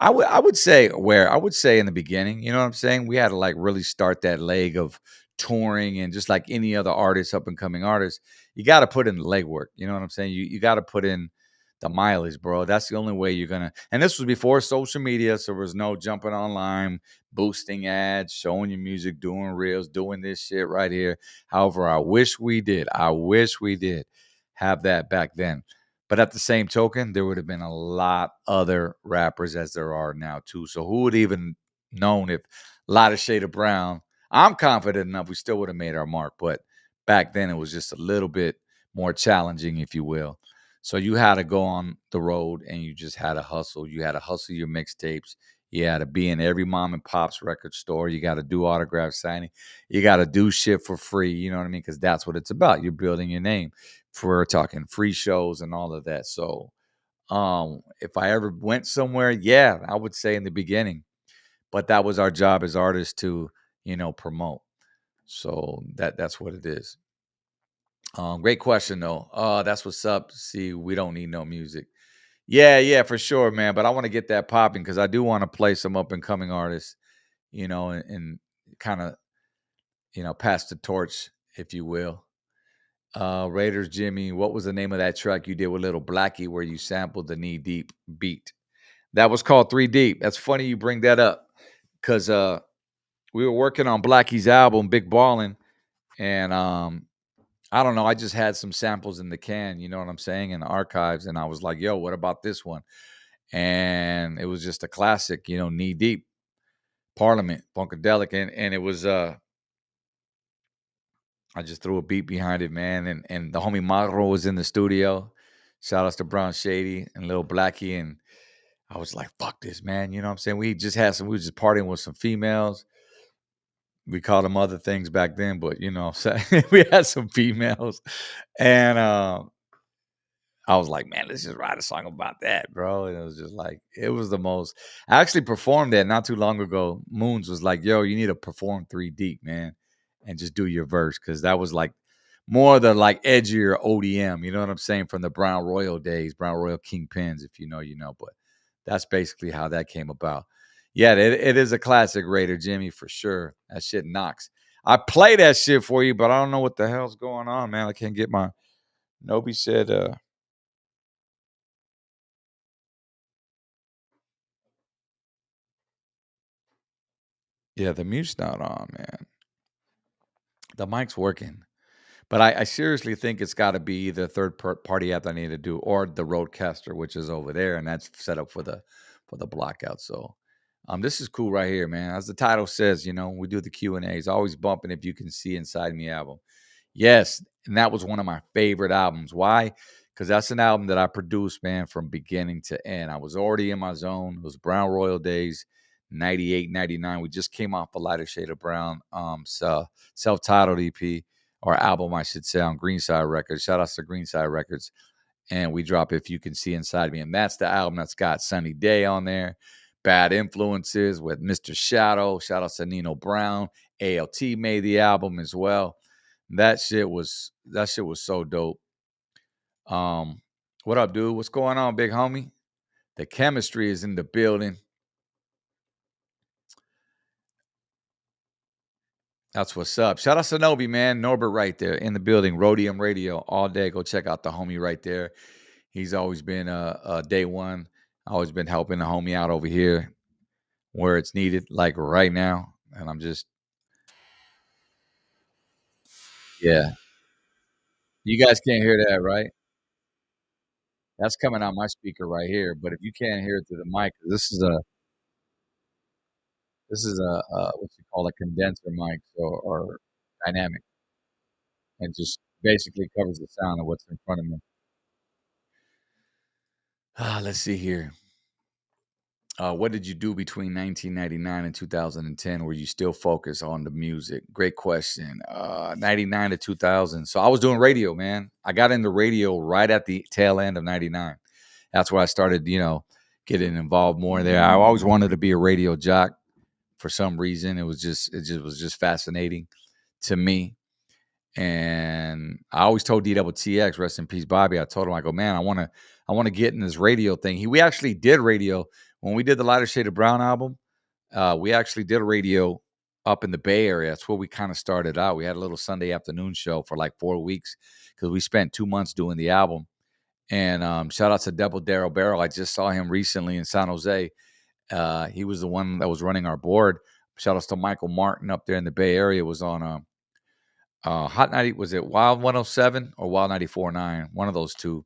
I would say where. I would say in the beginning. You know what I'm saying? We had to like really start that leg of touring, and just like any other artist, up and coming artist, you got to put in the legwork. You know what I'm saying? You got to put in the mileage, bro. That's the only way you're gonna. And this was before social media, so there was no jumping online, boosting ads, showing your music, doing reels, doing this shit right here. However, I wish we did. I wish we did have that back then. But at the same token, there would have been a lot other rappers as there are now too. So who would even known if Lighter Shade of Brown? I'm confident enough we still would have made our mark, but back then it was just a little bit more challenging, if you will. So you had to go on the road and you just had to hustle. You had to hustle your mixtapes. You had to be in every mom and pop's record store. You got to do autograph signing. You got to do shit for free. You know what I mean? Because that's what it's about. You're building your name for talking free shows and all of that. So if I ever went somewhere, yeah, I would say in the beginning. But that was our job as artists to, promote. So that's what it is. Great question though. That's what's up. See, we don't need no music. Yeah, for sure, man. But I want to get that popping because I do want to play some up and coming artists, and kind of, pass the torch, if you will. Raiders Jimmy, what was the name of that track you did with Little Blackie where you sampled the Knee Deep beat? That was called 3 Deep. That's funny you bring that up because we were working on Blackie's album, Big Ballin', and I don't know, I just had some samples in the can, you know what I'm saying, in the archives, and I was like, yo, what about this one? And it was just a classic, Knee Deep, Parliament, Funkadelic, and it was I just threw a beat behind it, man. And the homie Magro was in the studio. Shout outs to Brown Shady and Lil Blackie. And I was like, fuck this, man. You know what I'm saying? We were just partying with some females. We called them other things back then, but we had some females. And I was like, man, let's just write a song about that, bro. And it was just like, it was the most. I actually performed that not too long ago. Moons was like, yo, you need to perform 3 Deep, man, and just do your verse. Cause that was like more the like edgier ODM, you know what I'm saying? From the Brown Royal days, Brown Royal Kingpins, if you know, you know. But that's basically how that came about. Yeah, it is a classic, Raider Jimmy, for sure. That shit knocks. I play that shit for you, but I don't know what the hell's going on, man. I can't get my. Nobi said, yeah, the mute's not on, man. The mic's working. But I seriously think it's got to be the party app I need to do, or the Roadcaster, which is over there, and that's set up for the blockout. So, this is cool right here, man. As the title says, you know, we do the Q&As, always bumping if you can see inside me album. Yes, and that was one of my favorite albums. Why? Because that's an album that I produced, man, from beginning to end. I was already in my zone. It was Brown Royal days, 98, 99. We just came off a lighter shade of brown, so self-titled EP or album, I should say, on Greenside Records. Shout out to Greenside Records. And we drop If You Can See Inside Me. And that's the album that's got Sunny Day on there, Bad Influences with Mr. Shadow. Shout out to Nino Brown. ALT made the album as well. That shit was so dope. Um, what up, dude? What's going on, big homie? The chemistry is in the building. That's what's up. Shout out to Nobi, man. Norbert right there in the building. Rhodium Radio all day. Go check out the homie right there. He's always been day one. Always been helping the homie out over here where it's needed, like right now. And I'm just, yeah. You guys can't hear that, right? That's coming out my speaker right here. But if you can't hear it through the mic, this is a what you call a condenser mic or dynamic, and just basically covers the sound of what's in front of me. Let's see here. What did you do between 1999 and 2010? Were you still focused on the music? Great question. 99 to 2000. So I was doing radio, man. I got into radio right at the tail end of 99. That's where I started, getting involved more there. I always wanted to be a radio jock for some reason. It was just fascinating to me. And I always told DWTX, rest in peace, Bobby. I told him, I go, man, I want to get in this radio thing. We actually did radio when we did the Lighter Shade of Brown album. We actually did radio up in the Bay Area. That's where we kind of started out. We had a little Sunday afternoon show for like 4 weeks because we spent 2 months doing the album. And shout out to Double Daryl Barrel. I just saw him recently in San Jose. He was the one that was running our board. Shout out to Michael Martin up there in the Bay Area. Was on Hot 90, was it Wild 107 or Wild 94.9? One of those two.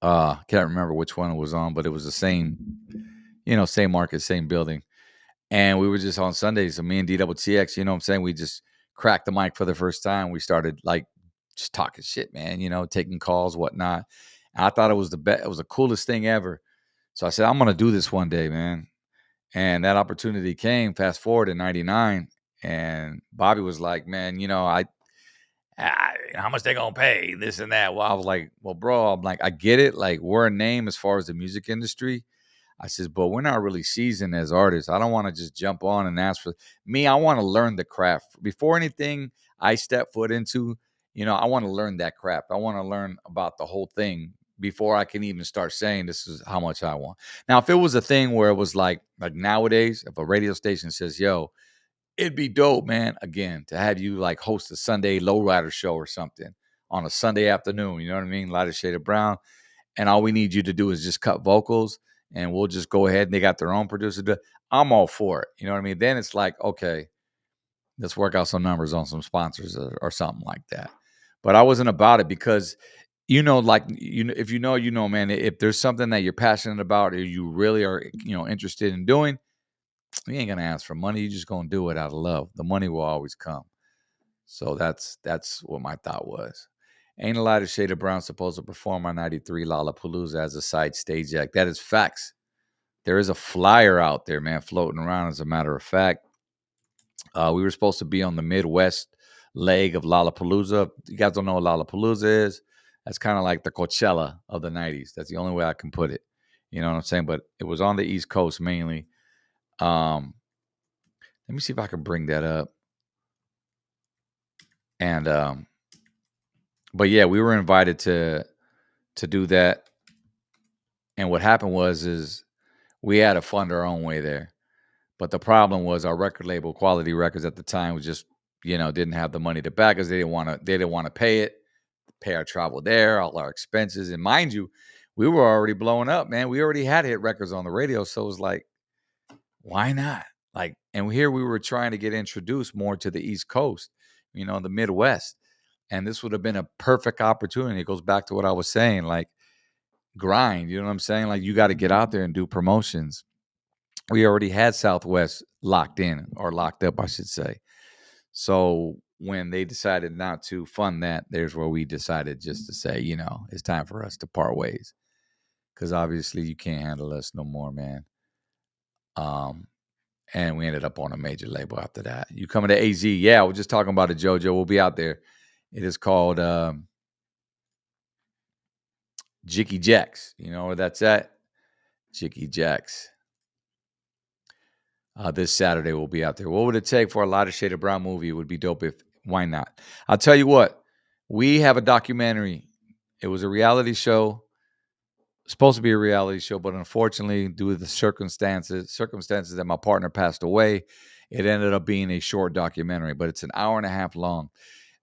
Can't remember which one it was on, but it was the same, same market, same building. And we were just on Sundays. So me and DWTX, you know what I'm saying? We just cracked the mic for the first time. We started like just talking shit, man, taking calls, whatnot. And I thought it was the best, it was the coolest thing ever. So I said, I'm gonna do this one day, man. And that opportunity came, fast forward in 99. And Bobby was like, man, how much they gonna pay? This and that. Well, I was like, well, bro, I'm like, I get it. Like, we're a name as far as the music industry. I says, but we're not really seasoned as artists. I don't want to just jump on and ask for me. I want to learn the craft before anything I step foot into. I want to learn that craft. I want to learn about the whole thing before I can even start saying this is how much I want. Now, if it was a thing where it was like nowadays, if a radio station says, yo, it'd be dope, man, again, to have you like host a Sunday lowrider show or something on a Sunday afternoon. You know what I mean? Lighter shade of brown. And all we need you to do is just cut vocals and we'll just go ahead and they got their own producer. I'm all for it. You know what I mean? Then it's like, okay, let's work out some numbers on some sponsors or something like that. But I wasn't about it because, if man, if there's something that you're passionate about or you really are, interested in doing, you ain't gonna ask for money. You're just gonna do it out of love. The money will always come. So that's what my thought was. Ain't a Lighter Shade of Brown supposed to perform on 93 Lollapalooza as a side stage act? That is facts. There is a flyer out there, man, floating around. As a matter of fact, we were supposed to be on the Midwest leg of Lollapalooza. You guys don't know what Lollapalooza is? That's kind of like the Coachella of the 90s. That's the only way I can put it. You know what I'm saying? But it was on the East Coast mainly. Let me see if I can bring that up. And but yeah, we were invited to do that. And what happened is we had to fund our own way there. But the problem was our record label, Quality Records, at the time was just, didn't have the money to back us. They didn't want to pay our travel there, all our expenses. And mind you, we were already blowing up, man. We already had hit records on the radio. So it was like, why not? Like, and here we were trying to get introduced more to the East Coast, the Midwest. And this would have been a perfect opportunity. It goes back to what I was saying, like grind, you know what I'm saying? Like you got to get out there and do promotions. We already had Southwest locked in or locked up, I should say. So when they decided not to fund that, there's where we decided just to say, it's time for us to part ways. Because obviously you can't handle us no more, man. And we ended up on a major label after that. You coming to AZ? Yeah, we're just talking about it, JoJo. We'll be out there. It is called Jicky Jacks. You know where that's at? Jicky Jacks. This Saturday we'll be out there. What would it take for a lighter shade of brown movie? It would be dope if, why not? I'll tell you what, we have a documentary. It was a reality show, supposed to be a reality show, but unfortunately, due to the circumstances that my partner passed away, it ended up being a short documentary, but it's an hour and a half long.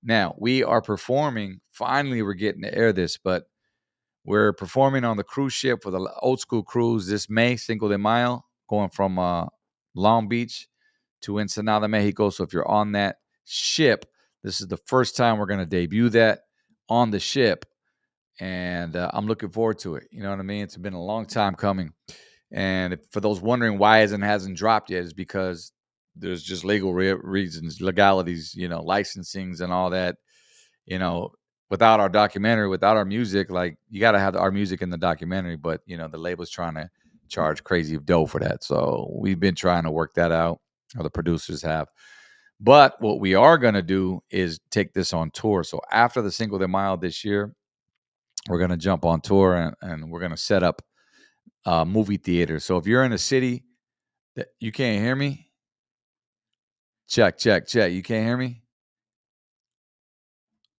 Now, we are performing, finally we're getting to air this, but we're performing on the cruise ship for the old school cruise this May, Cinco de Mayo, going from Long Beach to Ensenada, Mexico. So if you're on that ship, this is the first time we're going to debut that on the ship. And I'm looking forward to it. You know what I mean? It's been a long time coming. And for those wondering why it hasn't dropped yet, is because there's just legal reasons, legalities, licensings and all that. Without our documentary, without our music, like you got to have our music in the documentary. But, the label's trying to charge crazy dough for that. So we've been trying to work that out, or the producers have. But what we are going to do is take this on tour. So after the Cinco de Mayo this year, we're going to jump on tour and we're going to set up movie theaters. So if you're in a city that you can't hear me, check. You can't hear me?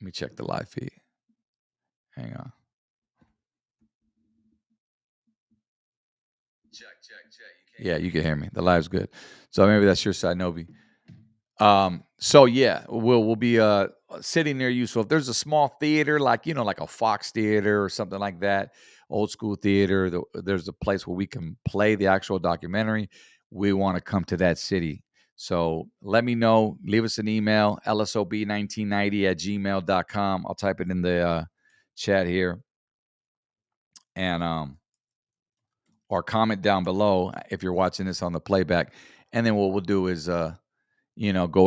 Let me check the live feed. Hang on. Check. Yeah, you can hear me. The live's good. So maybe that's your side, Nobi. So yeah, we'll be sitting near you. So if there's a small theater, like like a Fox theater or something like that, old school theater, there's a place where we can play the actual documentary. We want to come to that city. So let me know. Leave us an email, lsob1990@gmail.com. I'll type it in the chat here. And or comment down below if you're watching this on the playback. And then what we'll do is go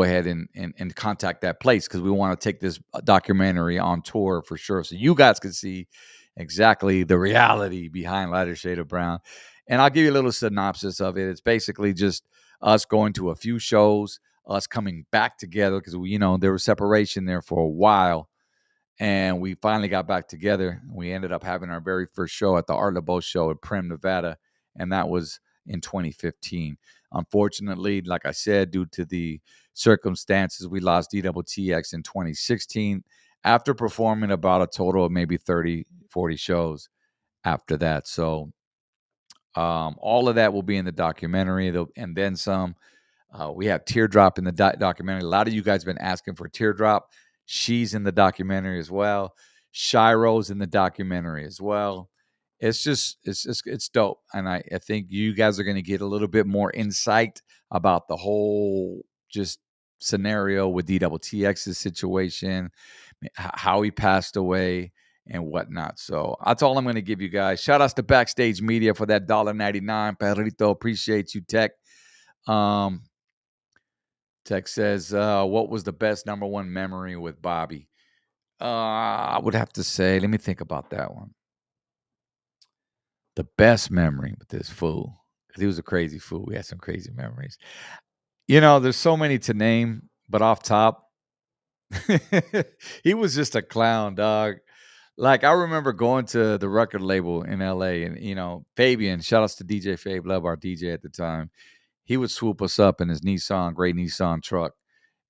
ahead and contact that place, because we want to take this documentary on tour for sure. So you guys can see exactly the reality behind Lighter Shade of Brown. And I'll give you a little synopsis of it. It's basically just us going to a few shows, us coming back together, because there was separation there for a while. And we finally got back together. We ended up having our very first show at the Art Laboe show in Primm, Nevada. And that was in 2015. Unfortunately, like I said, due to the circumstances, we lost DWTX in 2016 after performing about a total of maybe 30, 40 shows after that. So all of that will be in the documentary, and then some. We have Teardrop in the documentary. A lot of you guys have been asking for Teardrop. She's in the documentary as well. Shiro's in the documentary as well. It's dope. And I think you guys are going to get a little bit more insight about the whole just scenario with DWTX's situation, how he passed away and whatnot. So that's all I'm going to give you guys. Shout outs to Backstage Media for that $1.99. Perrito, appreciate you, Tech. Tech says, what was the best number one memory with Bobby? I would have to say, let me think about that one. The best memory with this fool, because he was a crazy fool. We had some crazy memories. There's so many to name, but off top, he was just a clown, dog. Like, I remember going to the record label in LA and, Fabian, shout outs to DJ Fabe, love our DJ at the time. He would swoop us up in his Nissan, great Nissan truck.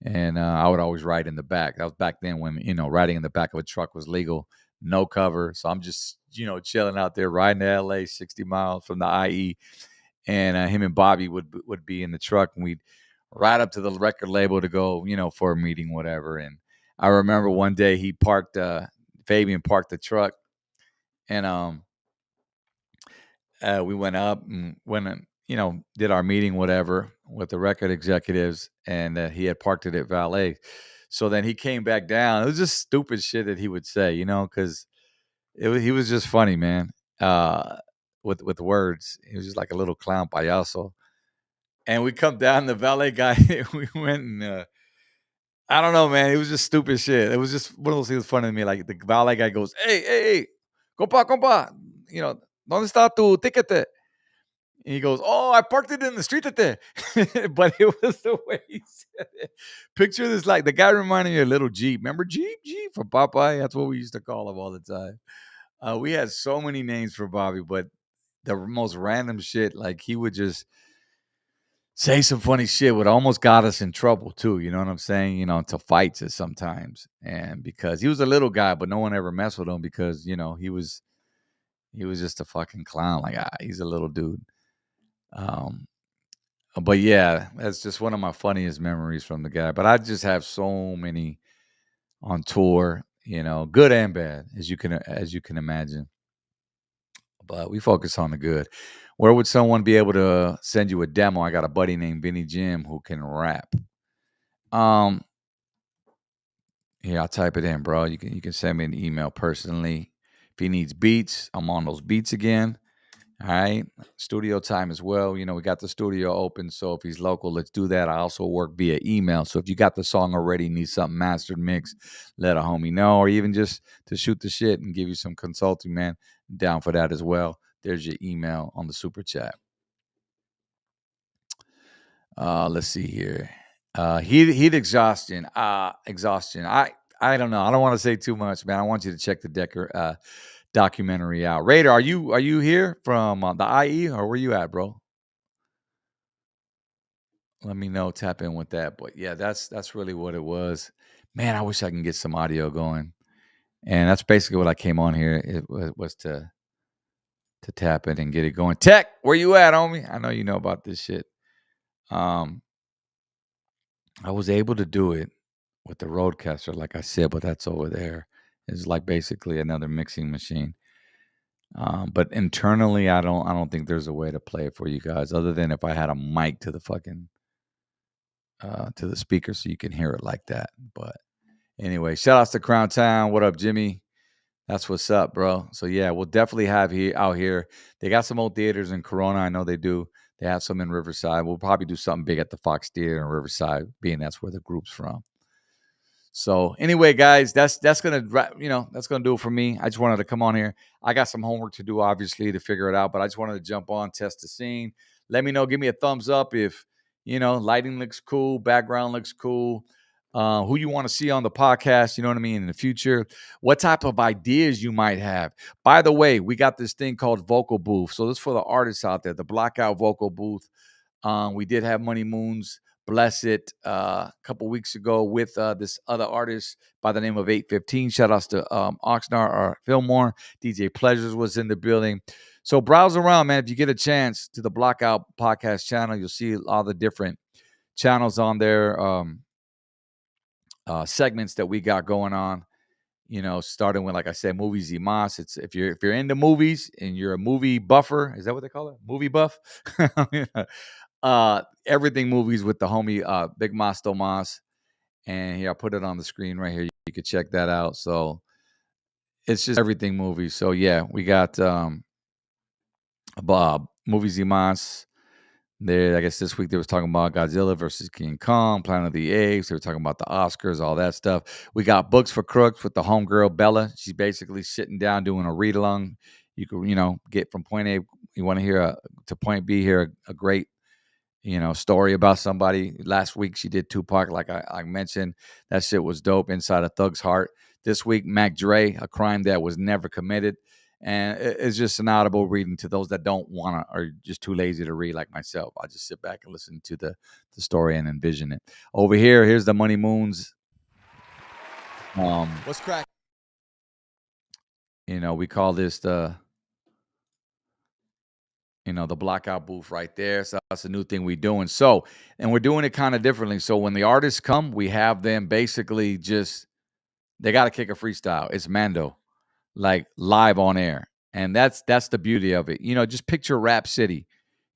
And I would always ride in the back. That was back then when, riding in the back of a truck was legal, no cover. So I'm just, chilling out there riding to LA 60 miles from the IE. And him and Bobby would be in the truck, and we'd ride up to the record label to go, for a meeting, whatever. And I remember one day Fabian parked the truck, and we went up and did our meeting, whatever, with the record executives, and he had parked it at valet. So then he came back down. It was just stupid shit that he would say, because he was just funny, man. With words, he was just like a little clown payaso. And we come down, the valet guy, we went and I don't know, man. It was just stupid shit. It was just one of those things funny to me. Like the valet guy goes, hey, compa, ¿dónde está tu ticket? And he goes, "Oh, I parked it in the street there." But it was the way he said it. Picture this, like the guy reminded me of a little Jeep. Remember Jeep from Popeye? That's what we used to call him all the time. We had so many names for Bobby, but the most random shit, like he would just say some funny shit, would almost got us in trouble too. You know what I'm saying? To fights at sometimes. And because he was a little guy, but no one ever messed with him because, he was just a fucking clown. Like, he's a little dude. But yeah, that's just one of my funniest memories from the guy. But I just have so many on tour, good and bad, as you can imagine. But we focus on the good. Where would someone be able to send you a demo? I got a buddy named Benny Jim who can rap. Here, I'll type it in, bro. You can send me an email personally. If he needs beats, I'm on those beats again. All right. Studio time as well. We got the studio open. So if he's local, let's do that. I also work via email. So if you got the song already, need something mastered, mixed, let a homie know, or even just to shoot the shit and give you some consulting, man. I'm down for that as well. There's your email on the super chat. Let's see here. Heat exhaustion. Exhaustion. I don't know. I don't want to say too much, man. I want you to check the documentary out. Raider, are you here from the IE, or where you at, bro? Let me know. Tap in with that. But yeah, that's really what it was. Man, I wish I can get some audio going. And that's basically what I came on here. It was to tap in and get it going. Tech, where you at, homie? I know you know about this shit. I was able to do it with the Rodecaster, like I said, but that's over there. It's like basically another mixing machine. But internally, I don't think there's a way to play it for you guys, other than if I had a mic to the fucking to the speaker so you can hear it like that. But anyway, shout outs to Crown Town. What up, Jimmy? That's what's up, bro. So yeah, we'll definitely have out here. They got some old theaters in Corona. I know they do. They have some in Riverside. We'll probably do something big at the Fox Theater in Riverside, being that's where the group's from. So anyway, guys, that's gonna that's gonna do it for me. I just wanted to come on here. I got some homework to do, obviously, to figure it out, but I just wanted to jump on, test the scene. Let me know, give me a thumbs up if lighting looks cool, background looks cool. Who you want to see on the podcast, you know what I mean, in the future, what type of ideas you might have. By the way, we got this thing called Vocal Booth. So this is for the artists out there, the Blockout Vocal Booth. We did have Money Moons bless it a couple weeks ago with this other artist by the name of 815. Shout outs to Oxnard or Fillmore. DJ Pleasures was in the building. So browse around, man. If you get a chance to the Blockout podcast channel, you'll see all the different channels on there, segments that we got going on. Starting with, like I said, Movies y Mas. It's if you're into movies and you're a movie buffer, is that what they call it? Movie buff? Everything movies with the homie Big Mas Tomas. And here, I'll put it on the screen right here. You could check that out. So it's just everything movies. So yeah, we got Bob Movies y Mas. There, I guess this week they was talking about Godzilla versus King Kong, Planet of the Apes. They were talking about the Oscars, all that stuff. We got Books for Crooks with the homegirl Bella. She's basically sitting down doing a read along. You could, get from point A. You want to hear to point B, hear a great story about somebody. Last week she did Tupac, like I mentioned. That shit was dope, inside a thug's heart. This week, Mac Dre, a crime that was never committed. And it's just an audible reading to those that don't want to, or just too lazy to read, like myself. I just sit back and listen to the story and envision it. Over here's the Money Moons. What's crack? We call this the Blockout booth right there. So that's a new thing we're doing. So, and we're doing it kind of differently. So when the artists come, we have them basically they got to kick a freestyle. It's Mando, like live on air. And that's the beauty of it. Just picture Rap City.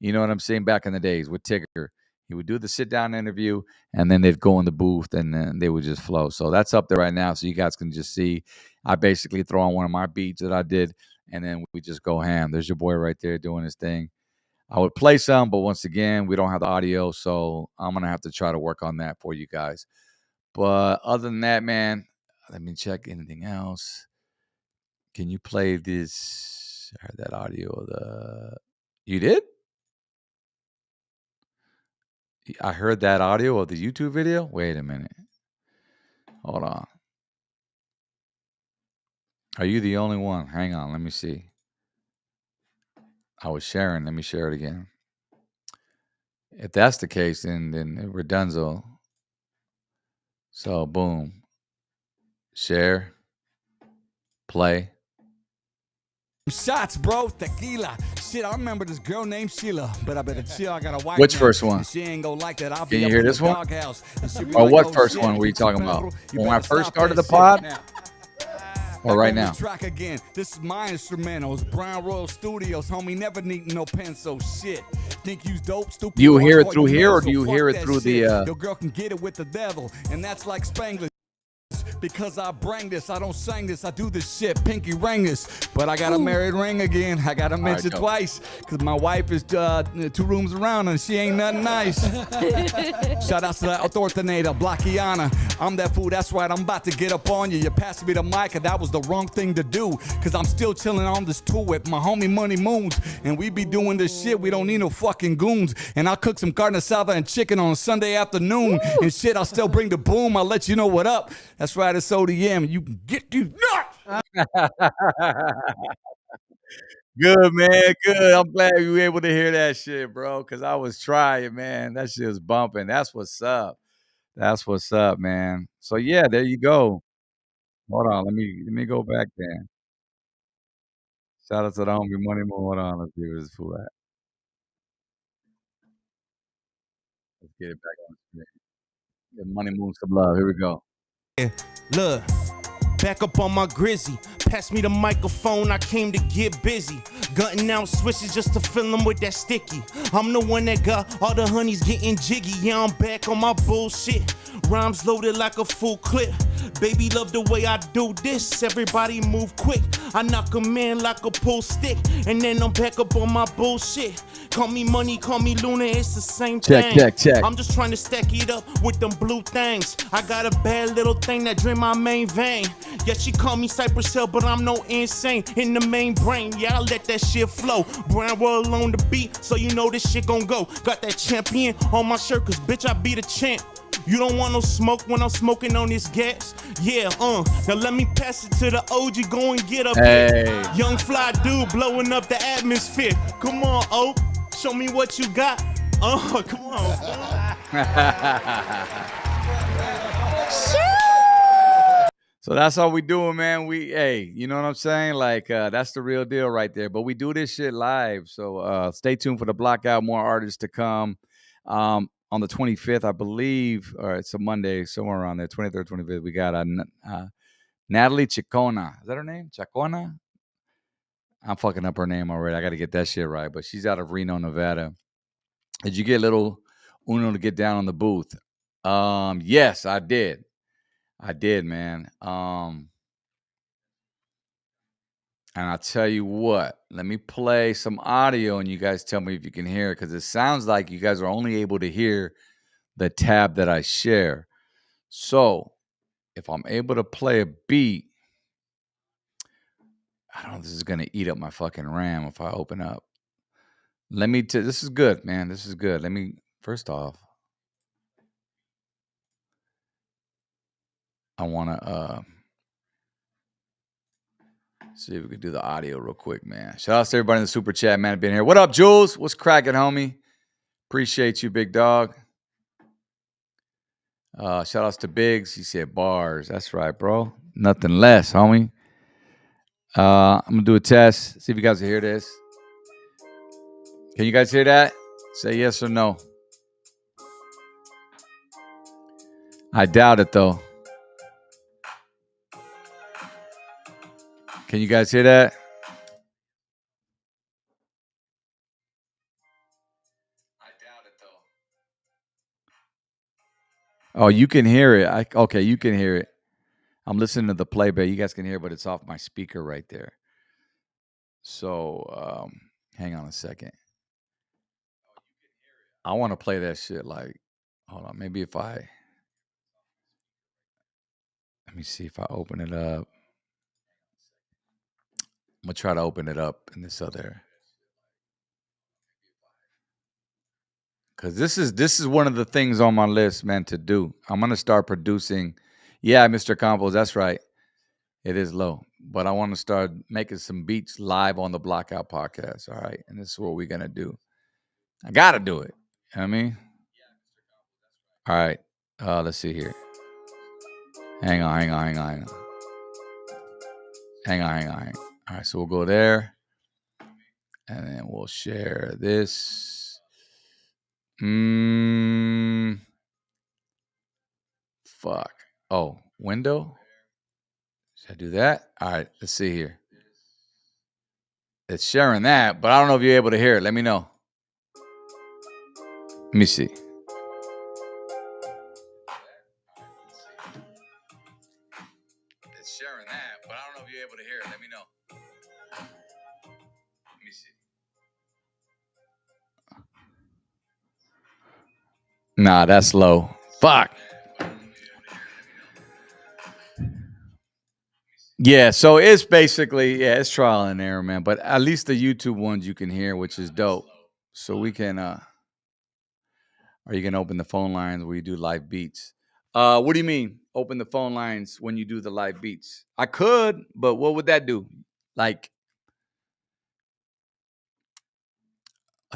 You know what I'm saying? Back in the days with Tigger. He would do the sit down interview and then they'd go in the booth and then they would just flow. So that's up there right now. So you guys can just see. I basically throw on one of my beats that I did and then we just go ham. There's your boy right there doing his thing. I would play some, but once again, we don't have the audio. So I'm going to have to try to work on that for you guys. But other than that, man, let me check anything else. Can you play this? I heard that audio of you did? I heard that audio of the YouTube video. Wait a minute. Hold on. Are you the only one? Hang on. Let me see. I was sharing. Let me share it again. If that's the case, then we're donezo. So boom. Share. Play. Shots, bro. Tequila. Shit, I remember this girl named Sheila, but I better chill. I got a wife. Which first one? She ain't gonna like that. I'll Can be you up hear in this the one? doghouse, Or what first one were you talking about? When I first started the pod? Or right now? Track again. This is my instrumentals. Brown Royal Studios, homie. Never needing no pencil. Shit. Think you dope, stupid. Do you hear it through here or do you hear it through the? Your girl can get it with the devil, and that's like Spanglish. Because I bring this, I don't sing this, I do this shit, pinky ring this. But I got a married ring again, I gotta mention twice. Because my wife is 2 rooms around and she ain't nothing nice. Shout out to the authoritator, Blockiana. I'm that fool, that's right, I'm about to get up on you. You passed me the mic and that was the wrong thing to do. Because I'm still chilling on this tour with my homie Money Moons. And we be doing this shit, we don't need no fucking goons. And I'll cook some carne asada and chicken on a Sunday afternoon. And shit, I'll still bring the boom, I'll let you know what up. That's right. It's ODM. You can get you. Good, man. Good. I'm glad you were able to hear that shit, bro. Because I was trying, man. That shit was bumping. That's what's up. That's what's up, man. So yeah, there you go. Hold on. Let me go back then. Shout out to the homie Money Moon. Hold on. Let's see where this fool at. Let's get it back on the screen. Give Money Moon some love. Here we go. Look, back up on my grizzy. Pass me the microphone, I came to get busy. Gutting out switches just to fill them with that sticky. I'm the one that got all the honeys getting jiggy. Yeah, I'm back on my bullshit. Rhymes loaded like a full clip. Baby love the way I do this. Everybody move quick. I knock a man like a pull stick. And then I'm back up on my bullshit. Call me money, call me Luna, it's the same thing. Check. I'm just trying to stack it up with them blue things. I got a bad little thing that drain my main vein. Yeah, she call me Cypress Hill, but I'm no insane. In the main brain, yeah, I let that shit flow. Brown roll on the beat, so you know this shit gon' go. Got that champion on my shirt, cause bitch, I be the champ. You don't want no smoke when I'm smoking on this gas? Yeah, now let me pass it to the OG, go and get up here. Young fly dude blowing up the atmosphere. Come on, Oak, show me what you got. Come on. So that's all we doing, man. You know what I'm saying? Like, that's the real deal right there. But we do this shit live. So stay tuned for the Blockout. More artists to come. On the 25th, I believe, or it's a Monday, somewhere around there, 23rd, 25th, we got Natalie Chacona. Is that her name? Chacona? I'm fucking up her name already. I got to get that shit right. But she's out of Reno, Nevada. Did you get little Uno to get down on the booth? Yes, I did. I did, man. And I'll tell you what, let me play some audio and you guys tell me if you can hear it, because it sounds like you guys are only able to hear the tab that I share. So if I'm able to play a beat, I don't know if this is going to eat up my fucking RAM if I open up. This is good, man. This is good. Let me first off, I want to see if we can do the audio real quick, man. Shout out to everybody in the super chat, man, being here. What up, Jules? What's cracking, homie? Appreciate you, big dog. Shout outs to Biggs. He said bars. That's right, bro. Nothing less, homie. I'm going to do a test. See if you guys can hear this. Can you guys hear that? Say yes or no. I doubt it, though. Can you guys hear that? I doubt it, though. Oh, you can hear it. Okay, you can hear it. I'm listening to the playback. You guys can hear it, but it's off my speaker right there. So, hang on a second. I want to play that shit like, hold on, maybe if let me see if I open it up. I'm going to try to open it up in this other. Because this is one of the things on my list, man, to do. I'm going to start producing. Yeah, Mr. Campos, that's right. It is low. But I want to start making some beats live on the Blockout podcast, all right? And this is what we're going to do. I got to do it. You know what I mean? All right. Let's see here. Hang on. All right, so we'll go there. And then we'll share this. Fuck. Oh, window? Should I do that? All right, let's see here. It's sharing that, but I don't know if you're able to hear it. Let me know. Let me see. It's sharing that, but I don't know if you're able to hear it. Let me know. Let me see. Nah, that's low. Fuck. Yeah, so it's basically, it's trial and error, man. But at least the YouTube ones you can hear, which is dope. So we can, or you can open the phone lines where you do live beats. What do you mean? Open the phone lines when you do the live beats? I could, but what would that do? Like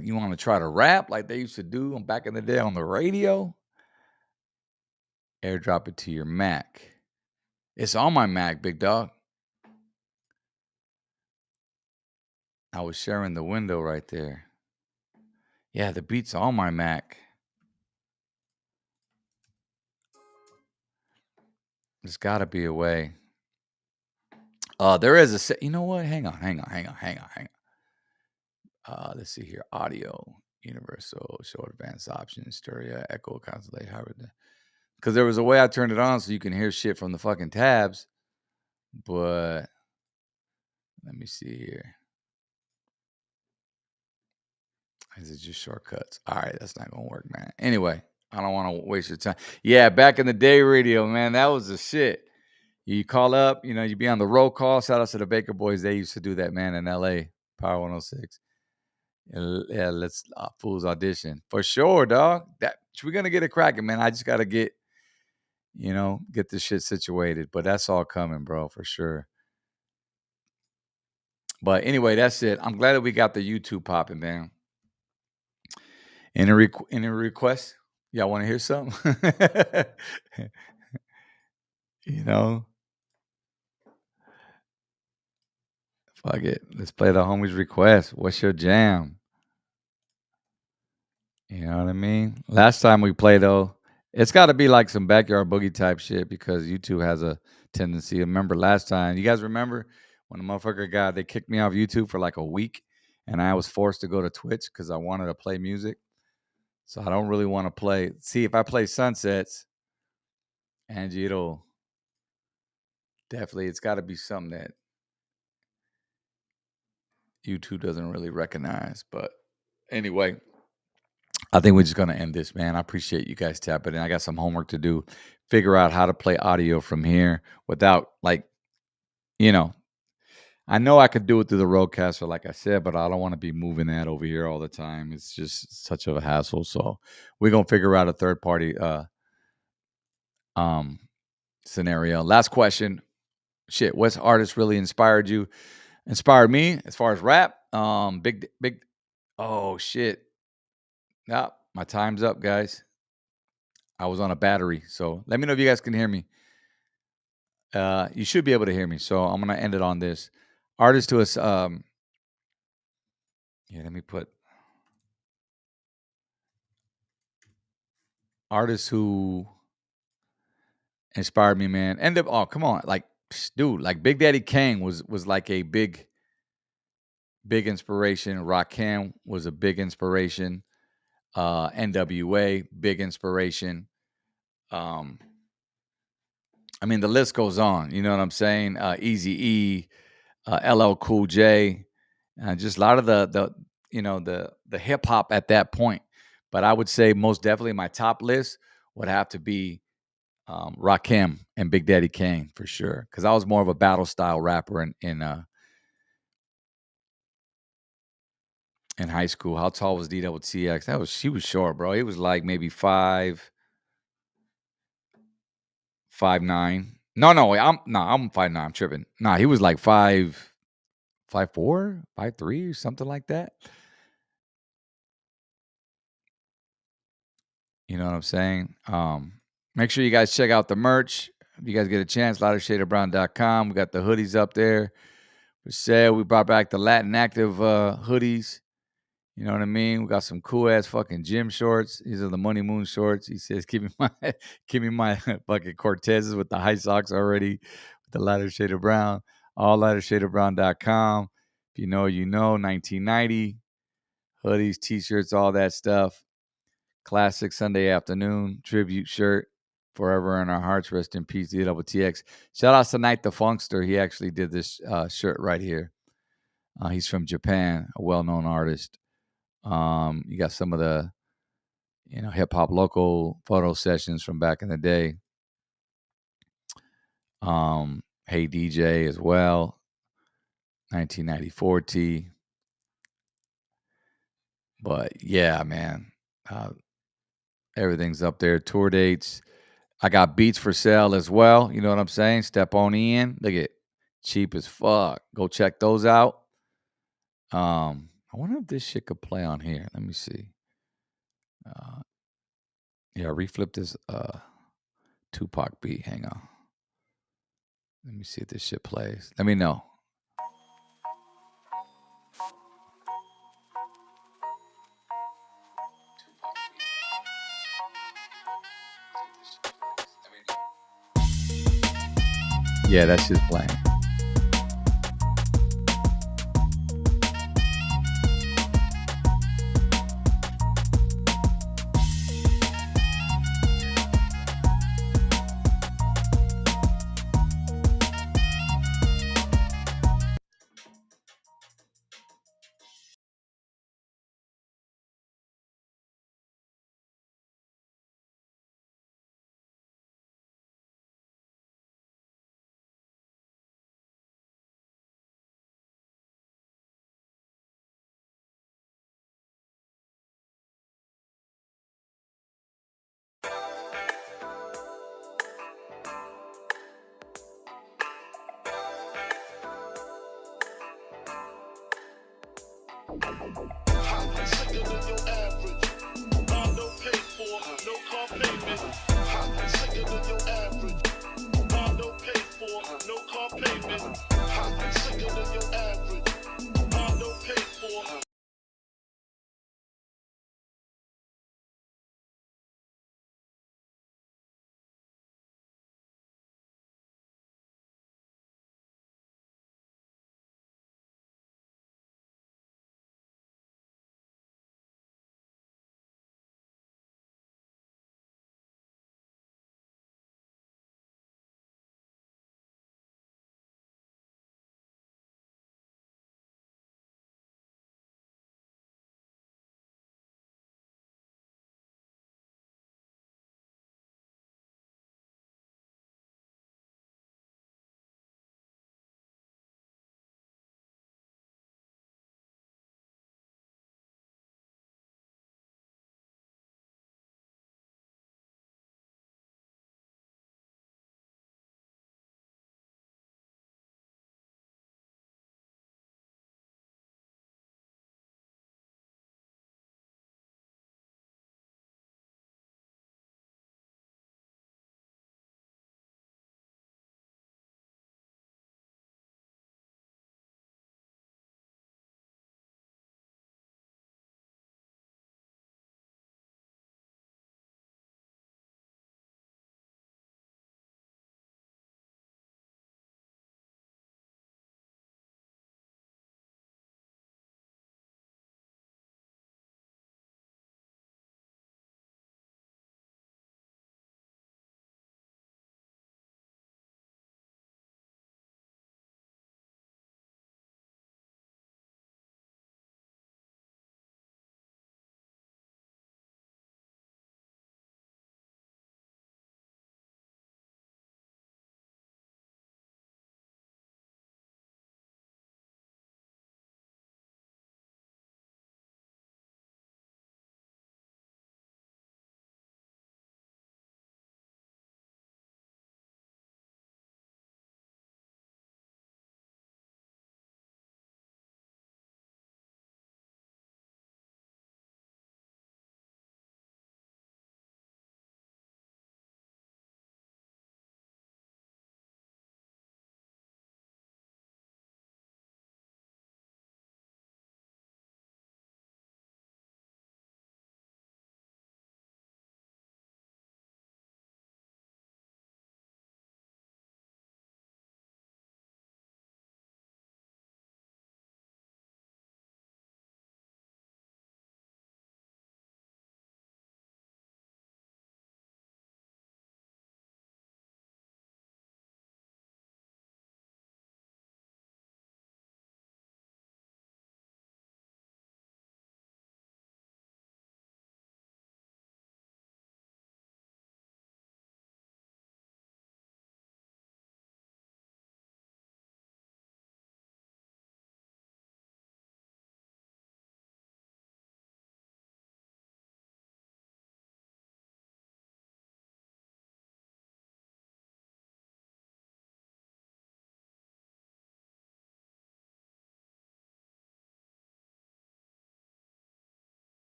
you want to try to rap like they used to do back in the day on the radio? Airdrop it to your Mac. It's on my Mac, big dog. I was sharing the window right there. Yeah, the beat's on my Mac. There's got to be a way. There is a... You know what? Hang on. Let's see here. Audio, universal, show advanced options, stereo, echo, constellate, hybrid. Because there was a way I turned it on so you can hear shit from the fucking tabs. But let me see here. Is it just shortcuts? All right, that's not going to work, man. Anyway, I don't want to waste your time. Yeah, back in the day radio, man, that was the shit. You call up, you'd be on the roll call. Shout out to the Baker Boys. They used to do that, man, in L.A., Power 106. Yeah, let's Fool's Audition. For sure, dog. We're going to get it cracking, man. I just got to get this shit situated. But that's all coming, bro, for sure. But anyway, that's it. I'm glad that we got the YouTube popping, man. Any request? Y'all want to hear something? Fuck it. Let's play the homie's request. What's your jam? You know what I mean? Last time we played, though, it's got to be like some backyard boogie type shit because YouTube has a tendency. Remember last time? You guys remember when the motherfucker they kicked me off YouTube for like a week and I was forced to go to Twitch because I wanted to play music? So I don't really want to play. See, if I play Sunsets, Angie, it'll definitely, it's got to be something that YouTube doesn't really recognize. But anyway, I think we're just going to end this, man. I appreciate you guys tapping in. I got some homework to do. Figure out how to play audio from here without I I know I could do it through the Rodecaster, like I said, but I don't want to be moving that over here all the time. It's just such of a hassle. So we're gonna figure out a third party scenario. Last question. Shit, what artist really inspired you? Inspired me as far as rap. Big. Oh shit. Yeah, my time's up, guys. I was on a battery, so let me know if you guys can hear me. You should be able to hear me, so I'm gonna end it on this. Artist to us. Yeah, let me put artists who inspired me, man. Oh, come on, like, dude, like Big Daddy Kane was like a big inspiration. Rakim was a big inspiration. NWA, big inspiration. I mean, the list goes on. You know what I'm saying? Eazy-E, LL Cool J, just a lot of the hip hop at that point. But I would say most definitely my top list would have to be Rakim and Big Daddy Kane for sure, because I was more of a battle style rapper in high school. How tall was DWTX? She was short, bro. He was like maybe 5'9". No, I'm 5'9". I'm tripping. Nah, he was like 5'4", 5'3", something like that. You know what I'm saying? Make sure you guys check out the merch. If you guys get a chance, lightershadofbrown.com. We got the hoodies up there for sale. We brought back the Latin Active hoodies. You know what I mean? We got some cool ass fucking gym shorts. These are the Money Moon shorts. He says, give me my fucking Cortezes with the high socks already with the lighter shade of brown. All lightershadofbrown.com. If you know, you know. 1990 hoodies, t-shirts, all that stuff. Classic Sunday afternoon tribute shirt. Forever in our hearts. Rest in peace, DWTX. Shout out to Night the Funkster. He actually did this shirt right here. He's from Japan, a well-known artist. You got some of the, hip hop local photo sessions from back in the day. Hey DJ as well. 1994 T. But yeah, man, everything's up there. Tour dates. I got beats for sale as well. You know what I'm saying? Step on in. Look at cheap as fuck. Go check those out. I wonder if this shit could play on here. Let me see. Yeah, reflip this Tupac beat. Hang on. Let me see if this shit plays. Let me know. Yeah, that shit's playing.